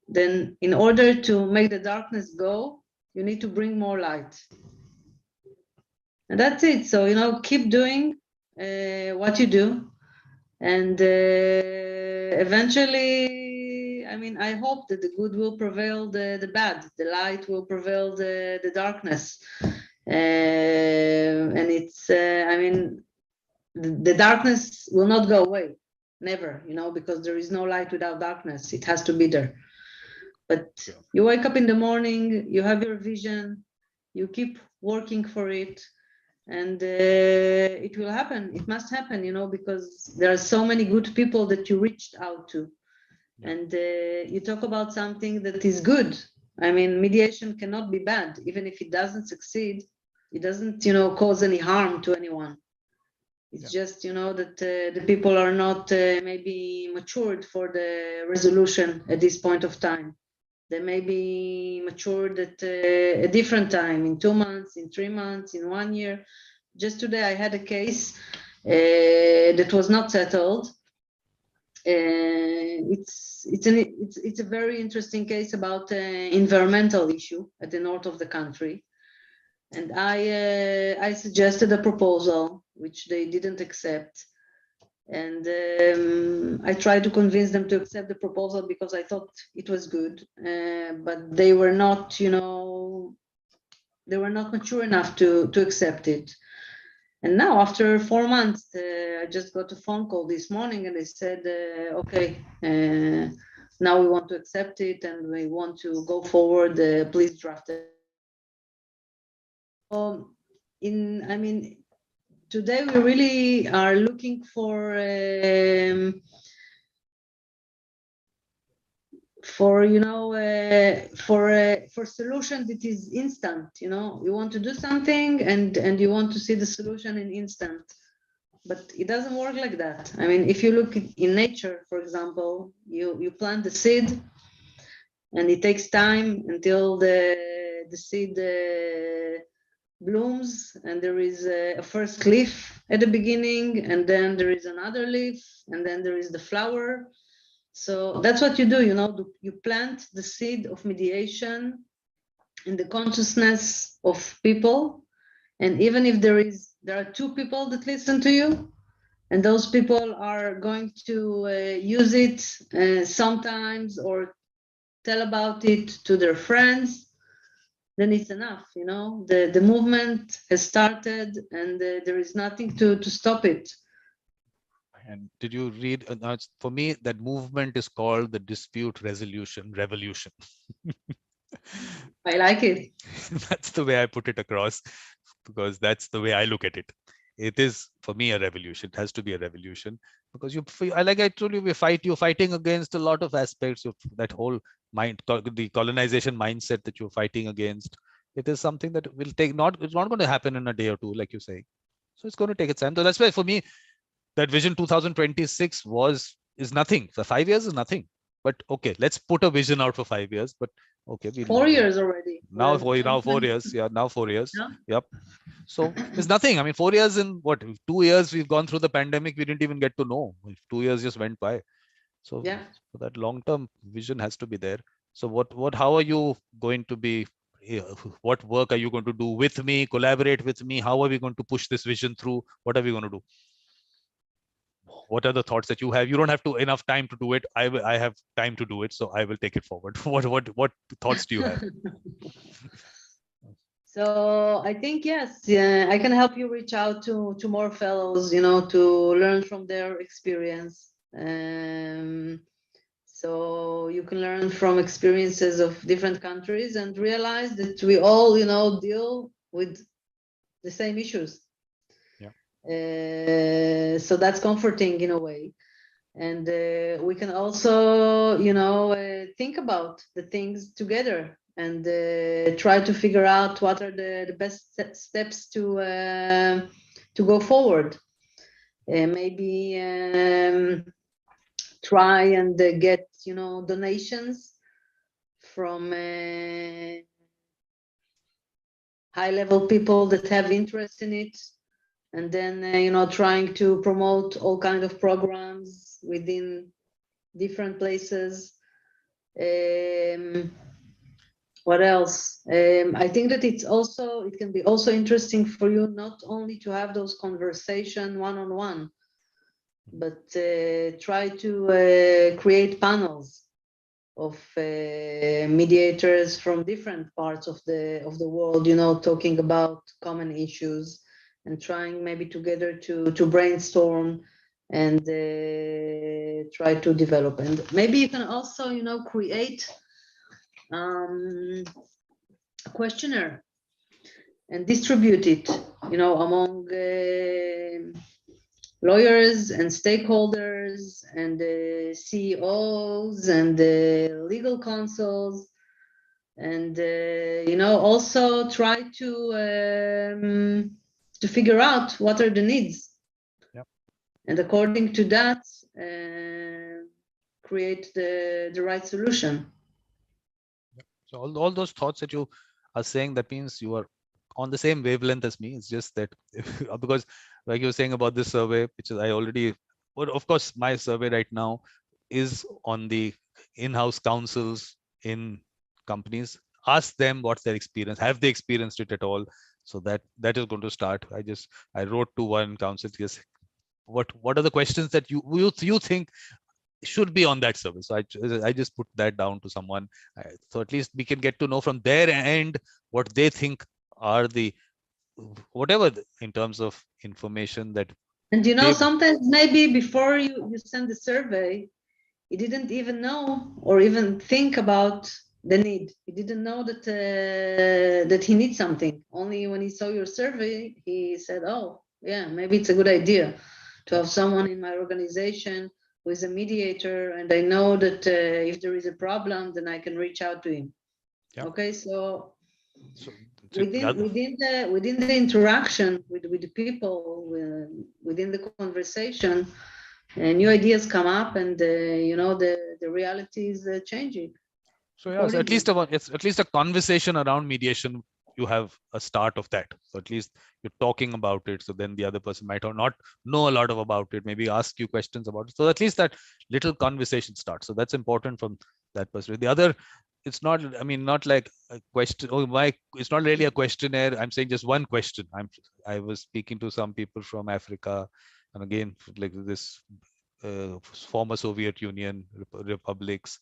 then in order to make the darkness go, you need to bring more light. And that's it. So, you know, keep doing what you do. And eventually, I mean, I hope that the good will prevail the bad, the light will prevail the darkness. And it's, I mean, the darkness will not go away, never, you know, because there is no light without darkness. It has to be there. But you wake up in the morning, you have your vision, you keep working for it, and it will happen. It must happen, you know, because there are so many good people that you reached out to. And you talk about something that is good. I mean, mediation cannot be bad. Even if it doesn't succeed, it doesn't, you know, cause any harm to anyone. It's just, you know, that the people are not maybe matured for the resolution at this point of time. They may be matured at a different time, in 2 months, in 3 months, in 1 year. Just today, I had a case that was not settled. It's a very interesting case about environmental issue at the north of the country. And I suggested a proposal, which they didn't accept. And I tried to convince them to accept the proposal because I thought it was good, but they were not, you know, they were not mature enough to accept it. And now, after 4 months, I just got a phone call this morning, and they said, "Okay, now we want to accept it, and we want to go forward. Please draft it." I mean, today we really are looking for you know, for solution that is instant. You know, you want to do something and you want to see the solution in instant, but it doesn't work like that. I mean, if you look in nature, for example, you plant the seed, and it takes time until the seed blooms, and there is a first leaf at the beginning, and then there is another leaf, and then there is the flower. So that's what you do, you know, you plant the seed of mediation in the consciousness of people. And even if there are 2 people that listen to you, and those people are going to use it sometimes or tell about it to their friends, then it's enough, you know. The movement has started, and there is nothing to stop it. And did you read? For me, that movement is called the dispute resolution revolution. I like it. That's the way I put it across, because that's the way I look at it. It is, for me, a revolution. It has to be a revolution, because like I told you, you're fighting against a lot of aspects of that whole mind, the colonization mindset that you're fighting against. It is something that will take it's not going to happen in a day or two, like you say. So it's going to take its time. So that's why, for me, that vision 2026 is nothing. For 5 years is nothing. But okay, let's put a vision out for 5 years. But okay, 4 years already. Now 4 years. Yeah, now 4 years. Yeah. Yep. So it's nothing. I mean, 4 years in what? 2 years we've gone through the pandemic. We didn't even get to know. 2 years just went by. So, yeah. So that long-term vision has to be there. So how are you going to be? What work are you going to do with me? Collaborate with me? How are we going to push this vision through? What are we going to do? What are the thoughts that you have? You don't have enough time to do it. I have time to do it, so I will take it forward. What thoughts do you have? So I think, yes, yeah, I can help you reach out to more fellows, you know, to learn from their experience. So you can learn from experiences of different countries and realize that we all, you know, deal with the same issues. Yeah. So that's comforting in a way. And we can also, you know, think about the things together and try to figure out what are the best steps to go forward. Maybe try and get, you know, donations from high-level people that have interest in it, and then trying to promote all kind of programs within different places. What else? I think that it can be also interesting for you not only to have those conversation one-on-one, but try to create panels of mediators from different parts of the world, talking about common issues and trying maybe together to brainstorm and try to develop. And maybe you can also, create a questionnaire and distribute it, among lawyers and stakeholders and CEOs and legal counsels, and also try to figure out what are the needs. Yep. And according to that, create the right solution. So all those thoughts that you are saying, that means you are on the same wavelength as me. It's just that because like you were saying about this survey, which is I already, well, of course, my survey right now is on the in-house counsels in companies. Ask them what's their experience. Have they experienced it at all? So that is going to start. I wrote to one counsel, yes, what are the questions that you think should be on that survey. So I just put that down to someone. So at least we can get to know from their end what they think are the whatever in terms of information that. And sometimes maybe before you send the survey, he didn't even know or even think about the need. He didn't know that he needs something. Only when he saw your survey, he said, "Oh, yeah, maybe it's a good idea to have someone in my organization who is a mediator, and I know that if there is a problem, then I can reach out to him." Yeah. Okay, so within the interaction with the people, within the conversation, new ideas come up, and the reality is changing. So yeah, so it's at least a conversation around mediation. You have a start of that. So at least you're talking about it. So then the other person might not know a lot about it, maybe ask you questions about it. So at least that little conversation starts. So that's important from that perspective. The other, it's not, I mean, not like a question. It's not really a questionnaire. I'm saying just one question. I was speaking to some people from Africa, and again, like this former Soviet Union republics.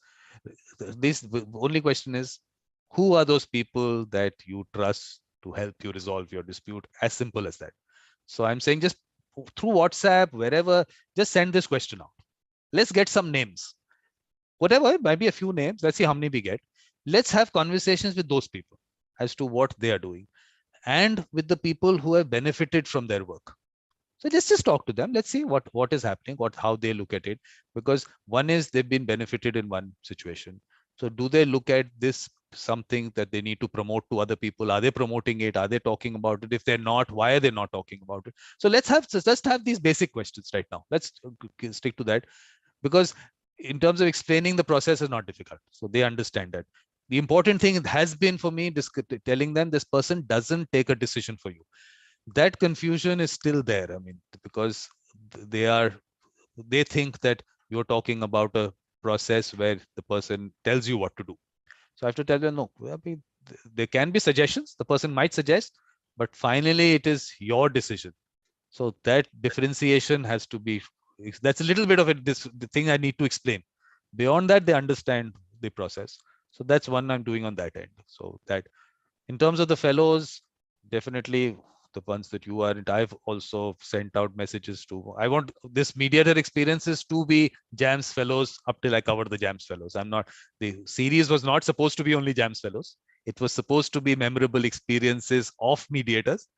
This only question is, who are those people that you trust to help you resolve your dispute? As simple as that. So I'm saying just through WhatsApp, wherever, just send this question out. Let's get some names. Whatever, it might be a few names. Let's see how many we get. Let's have conversations with those people as to what they are doing and with the people who have benefited from their work. So let's just talk to them. Let's see what is happening, how they look at it. Because one is they've been benefited in one situation. So do they look at this something that they need to promote to other people? Are they promoting it? Are they talking about it? If they're not, why are they not talking about it? So let's just have these basic questions right now. Let's stick to that, because in terms of explaining the process is not difficult. So they understand that. The important thing has been for me telling them this person doesn't take a decision for you. That confusion is still there. I mean, because they think that you're talking about a process where the person tells you what to do. So I have to tell them, no, I mean, there can be suggestions. The person might suggest, but finally it is your decision. So that differentiation has to be, that's a little bit of it, the thing I need to explain. Beyond that, they understand the process. So that's one I'm doing on that end. So that in terms of the fellows, definitely the ones that you are, I've also sent out messages to. I want this mediator experiences to be JAMS fellows up till I cover the JAMS fellows. The series was not supposed to be only JAMS fellows. It was supposed to be memorable experiences of mediators.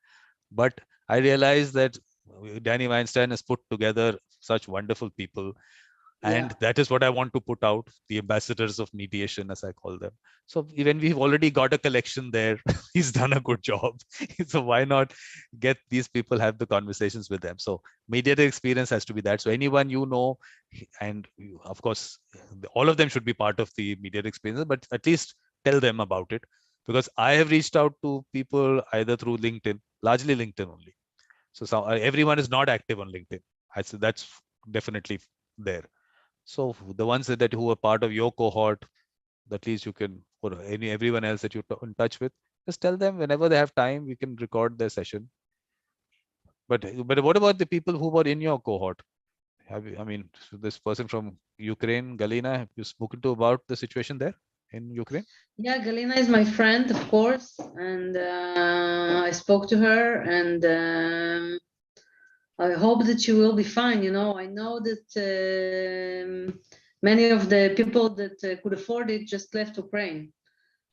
But I realized that Danny Weinstein has put together such wonderful people. And that is what I want to put out, the ambassadors of mediation, as I call them. So when we've already got a collection there, he's done a good job. So why not get these people, have the conversations with them? So mediator experience has to be that. So anyone and of course, all of them should be part of the mediator experience, but at least tell them about it. because I have reached out to people either through LinkedIn, largely LinkedIn only. So everyone is not active on LinkedIn. I said that's definitely there. So the ones that who are part of your cohort, at least you can, or everyone else that you're in touch with, just tell them whenever they have time, we can record their session. But what about the people who were in your cohort? Have you, I mean, so this person from Ukraine, Galina, have you spoken to about the situation there in Ukraine? Yeah, Galina is my friend, of course, and I spoke to her, and I hope that she will be fine. I know that many of the people that could afford it just left Ukraine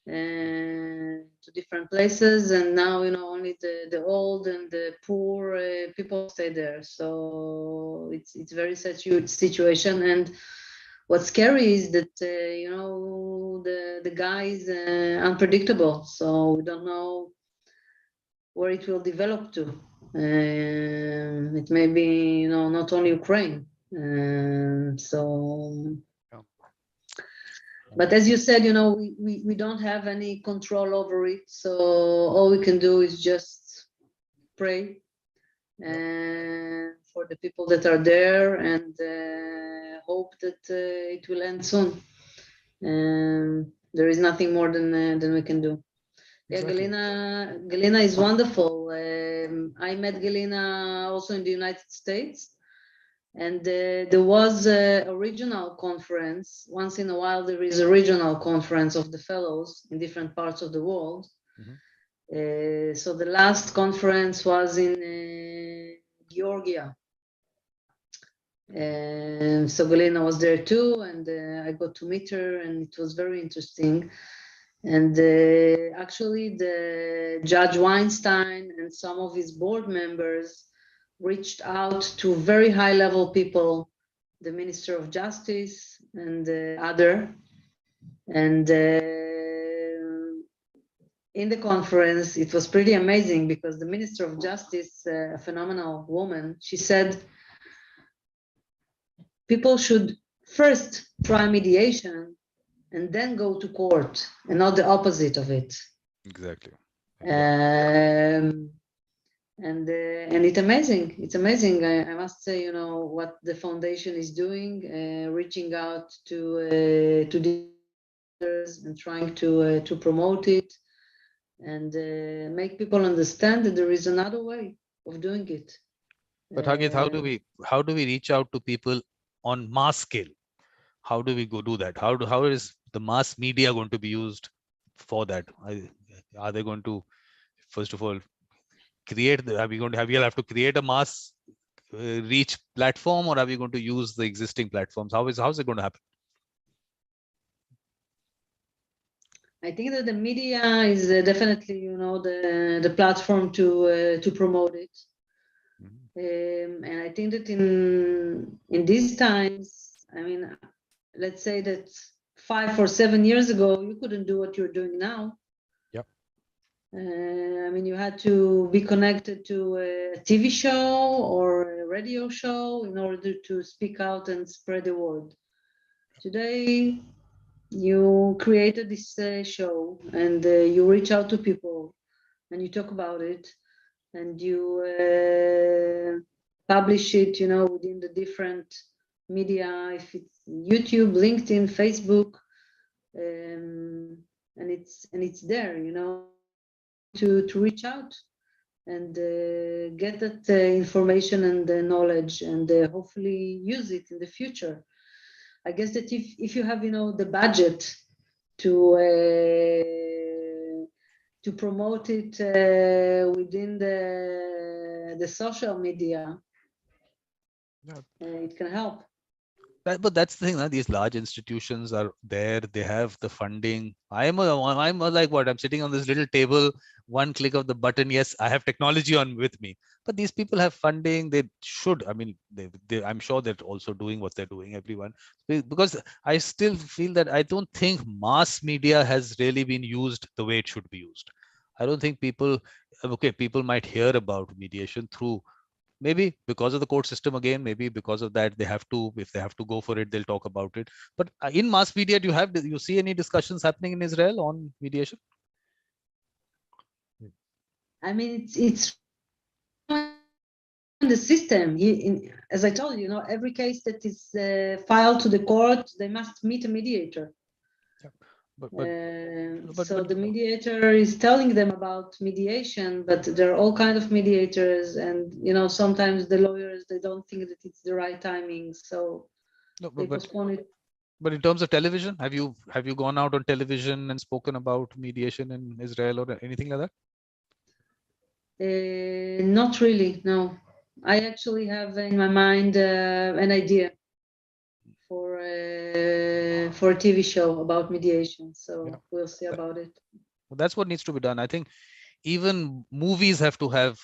to different places, and now only the old and the poor people stay there. So it's very such huge situation, and what's scary is that the guy is unpredictable, so we don't know where it will develop to. It may be not only Ukraine. So Yeah. but as you said, we don't have any control over it. So all we can do is just pray for the people that are there, and hope that it will end soon. There is nothing more than we can do. Yeah, Exactly. Galina is wonderful. I met Galina also in the United States. And there was a regional conference. Once in a while, there is a regional conference of the fellows in different parts of the world. So the last conference was in Georgia. So Galina was there too, and I got to meet her, and it was very interesting. And actually, the Judge Weinstein and some of his board members reached out to very high-level people, the Minister of Justice and other. And in the conference, it was pretty amazing because the Minister of Justice, a phenomenal woman, she said, people should first try mediation and then go to court, and not the opposite of it. Exactly. And it's amazing. It's amazing. I must say, what the foundation is doing, reaching out to the others and trying to promote it, and make people understand that there is another way of doing it. But Hagit, how do we reach out to people on mass scale? How do we go do that? How is the mass media going to be used for that? Are they going to, first of all, are we going to have to create a mass reach platform, or are we going to use the existing platforms? How's it going to happen? I think that the media is definitely, the platform to promote it. And I think that in these times, I mean, let's say that 5 or 7 years ago, you couldn't do what you're doing now. Yep. I mean, you had to be connected to a TV show or a radio show in order to speak out and spread the word. Today, you created this show, and you reach out to people and you talk about it, and you publish it, within the different media, if it's YouTube, LinkedIn, Facebook, and it's there, to reach out and get that information and knowledge, and hopefully use it in the future. I guess that if you have, the budget to promote it within the social media, it can help. But that's the thing, huh? These large institutions are there. They have the funding. I'm like what? I'm sitting on this little table. One click of the button. Yes, I have technology on with me. But these people have funding. They should. I mean, I'm sure they're also doing what they're doing. Everyone, because I still feel that I don't think mass media has really been used the way it should be used. I don't think people. Okay, people might hear about mediation through, maybe because of the court system again, maybe because of that they have to, if they have to go for it, they'll talk about it. But in mass media, do you see any discussions happening in Israel on mediation? I mean, it's in the system. As I told you, every case that is filed to the court, they must meet a mediator. Yeah. But So the mediator is telling them about mediation, but there are all kinds of mediators, and sometimes the lawyers, they don't think that it's the right timing, so no, they postpone it. But in terms of television, have you gone out on television and spoken about mediation in Israel or anything like that? Not really, no. I actually have in my mind an idea for a TV show about mediation, so Yeah. we'll see about it. Well, that's what needs to be done. I think even movies have to have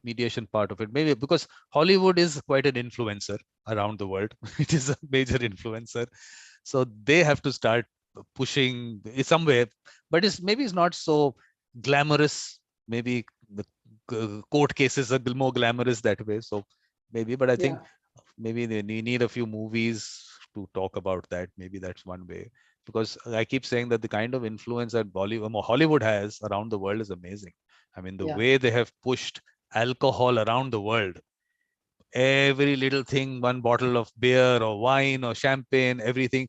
mediation part of it, maybe because Hollywood is quite an influencer around the world. It is a major influencer, so they have to start pushing somewhere, but it's not so glamorous. Maybe the court cases are more glamorous that way, so maybe, but I think maybe they need a few movies to talk about that. Maybe that's one way, because I keep saying that the kind of influence that Hollywood has around the world is amazing. I mean, the way they have pushed alcohol around the world, every little thing, one bottle of beer or wine or champagne, everything.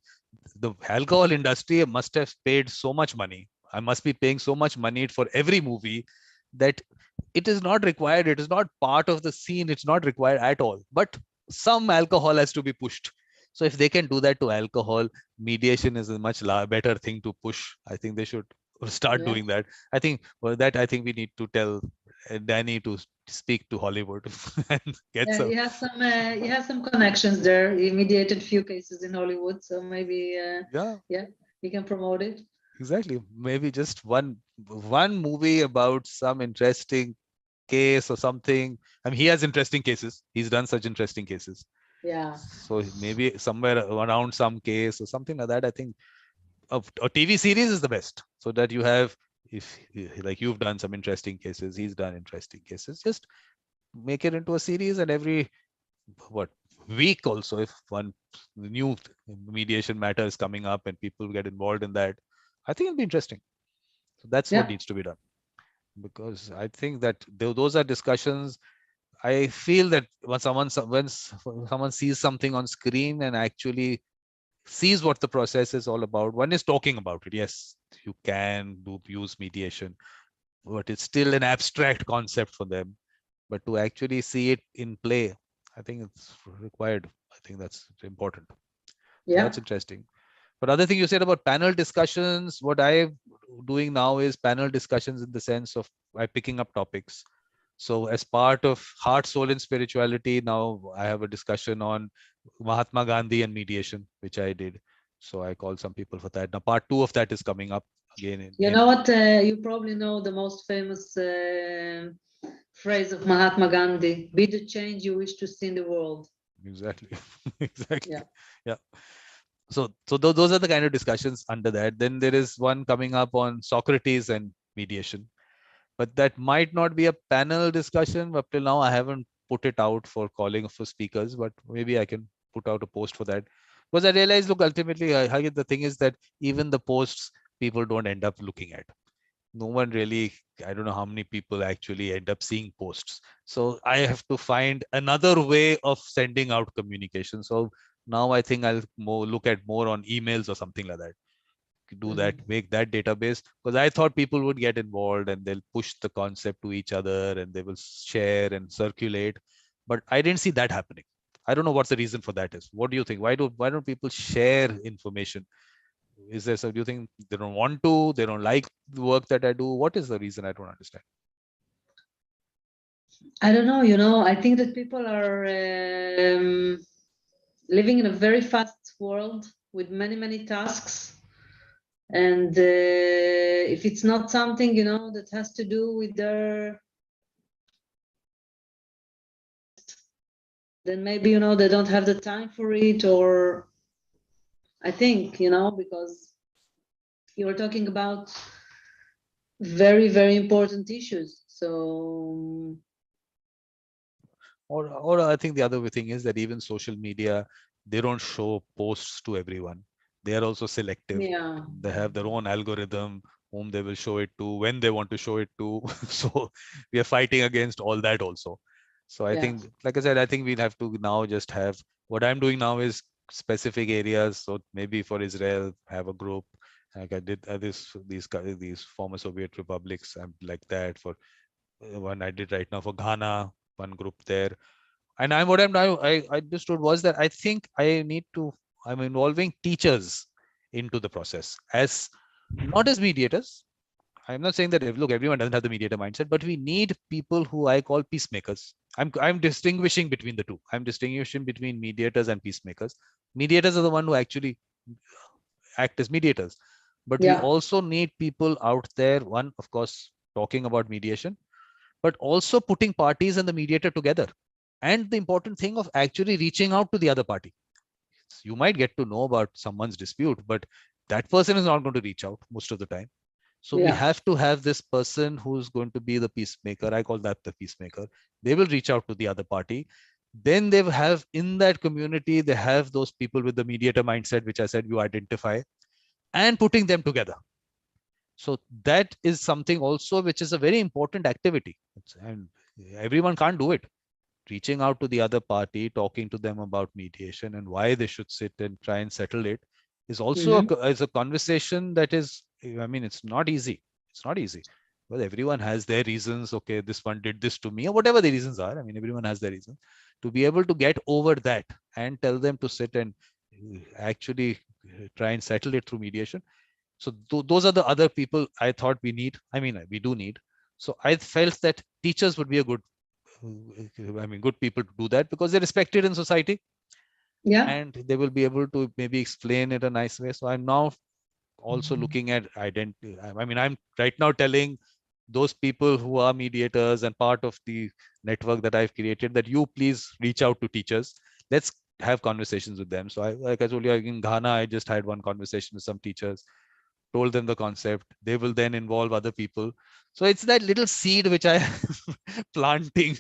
The alcohol industry must have paid so much money. I must be paying so much money for every movie that it is not required. It is not part of the scene. It's not required at all. But some alcohol has to be pushed. So if they can do that to alcohol, mediation is a much better thing to push. I think they should start doing that. I think I think we need to tell Danny to speak to Hollywood and get some. He has some connections there. He mediated few cases in Hollywood, so maybe he can promote it. Exactly. Maybe just one movie about some interesting case or something. I mean, he has interesting cases. He's done such interesting cases. Yeah. So maybe somewhere around some case or something like that. I think a TV series is the best, so that you have, if like you've done some interesting cases, he's done interesting cases. Just make it into a series, and every week also, if one new mediation matter is coming up and people get involved in that, I think it'll be interesting. So that's what needs to be done, because I think that those are discussions. I feel that when someone sees something on screen and actually sees what the process is all about, one is talking about it. Yes, you can use mediation, but it's still an abstract concept for them. But to actually see it in play, I think it's required. I think that's important. So that's interesting. But other thing you said about panel discussions, what I'm doing now is panel discussions in the sense of by picking up topics. So as part of Heart, Soul, and Spirituality, now I have a discussion on Mahatma Gandhi and mediation, which I did. So I called some people for that. Now part 2 of that is coming up again. You know what? You probably know the most famous phrase of Mahatma Gandhi: "Be the change you wish to see in the world." Exactly. Exactly. Yeah. So those are the kind of discussions under that. Then there is one coming up on Socrates and mediation, but that might not be a panel discussion. Up till now, I haven't put it out for calling for speakers, but maybe I can put out a post for that. Because I realized, look, ultimately, Hagit, the thing is that even the posts people don't end up looking at. No one really, I don't know how many people actually end up seeing posts. So I have to find another way of sending out communication. So now I think I'll look at more on emails or something like that. Do that, make that database, because I thought people would get involved and they'll push the concept to each other and they will share and circulate. But I didn't see that happening. I don't know what the reason for that is. What do you think? Why don't people share information? Is there so, do you think they don't want to, they don't like the work that I do? What is the reason? I don't understand. I don't know, I think that people are living in a very fast world with many, many tasks. And if it's not something, that has to do with their, then maybe, they don't have the time for it, or I think, because you were talking about very, very important issues. So, or I think the other thing is that even social media, they don't show posts to everyone. They are also selective. yeah, They have their own algorithm whom they will show it to, when they want to show it to. So we are fighting against all that also. So I Yeah. think, like I said, I think we'll have to now just have, what I'm doing now is specific areas. So maybe for Israel, have a group. Like I did these former Soviet republics. I'm like that for one I did right now for Ghana, one group there. And I'm what I'm now I understood was that I think I'm involving teachers into the process as not as mediators. I'm not saying that look, everyone doesn't have the mediator mindset, but we need people who I call peacemakers. I'm distinguishing between the two. I'm distinguishing between mediators and peacemakers. Mediators are the one who actually act as mediators, but we Yeah. also need people out there. One, of course, talking about mediation, but also putting parties and the mediator together. And the important thing of actually reaching out to the other party. You might get to know about someone's dispute, but that person is not going to reach out most of the time. So we Yeah. have to have this person who's going to be the peacemaker. I call that the peacemaker. They will reach out to the other party. Then they have in that community, they have those people with the mediator mindset, which I said you identify, and putting them together. So that is something also which is a very important activity. And everyone can't do it. Reaching out to the other party, talking to them about mediation and why they should sit and try and settle it is also Hmm. is a conversation that is, I mean, it's not easy. It's not easy. Well, everyone has their reasons. Okay, this one did this to me, or whatever the reasons are. I mean, everyone has their reasons. To be able to get over that and tell them to sit and actually try and settle it through mediation. So those are the other people I thought we need. I mean, we do need. So I felt that teachers would be a good, good people to do that because they're respected in society Yeah. and they will be able to maybe explain it a nice way. So I'm now also looking at identity. I mean, I'm right now telling those people who are mediators and part of the network that I've created that you please reach out to teachers. Let's have conversations with them. So like I told you, in Ghana, I just had one conversation with some teachers, told them the concept. They will then involve other people. So it's that little seed which I am planting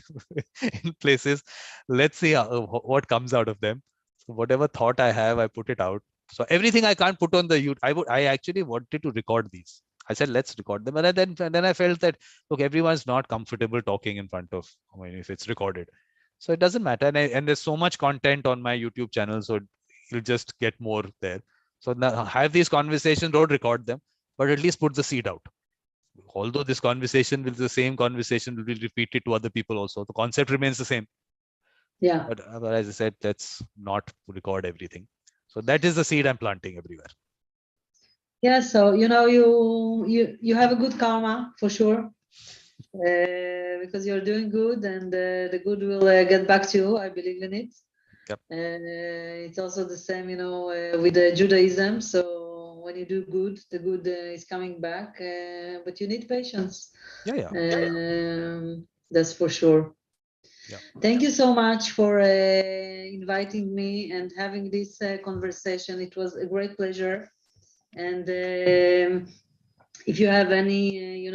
in places. Let's see what comes out of them. So whatever thought I have, I put it out. So everything I can't put on the YouTube. I actually wanted to record these. I said let's record them, and then I felt that look, everyone's not comfortable talking in front of. I mean, if it's recorded, so it doesn't matter. And there's so much content on my YouTube channel, so you'll just get more there. So now have these conversations, don't record them, but at least put the seed out. Although this conversation will be the same conversation will be repeated to other people also. The concept remains the same. Yeah. But as I said, let's not record everything. So that is the seed I'm planting everywhere. Yeah. So you have a good karma for sure. Because you're doing good and the good will get back to you. I believe in it. Yep. It's also the same, with Judaism. So when you do good, the good is coming back, but you need patience. Yeah. That's for sure. Yeah. Thank you so much for inviting me and having this conversation. It was a great pleasure. And if you have any,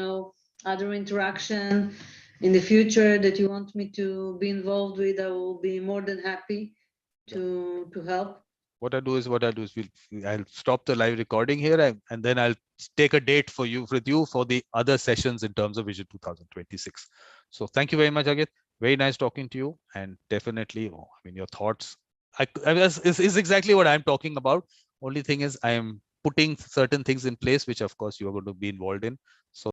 other interaction in the future that you want me to be involved with, I will be more than happy to help. What I do is I'll stop the live recording here and then I'll take a date for you for the other sessions in terms of Vision 2026. So thank you very much, Agit. Very nice talking to you, and definitely, your thoughts is exactly what I'm talking about. Only thing is I am putting certain things in place, which of course you are going to be involved in. So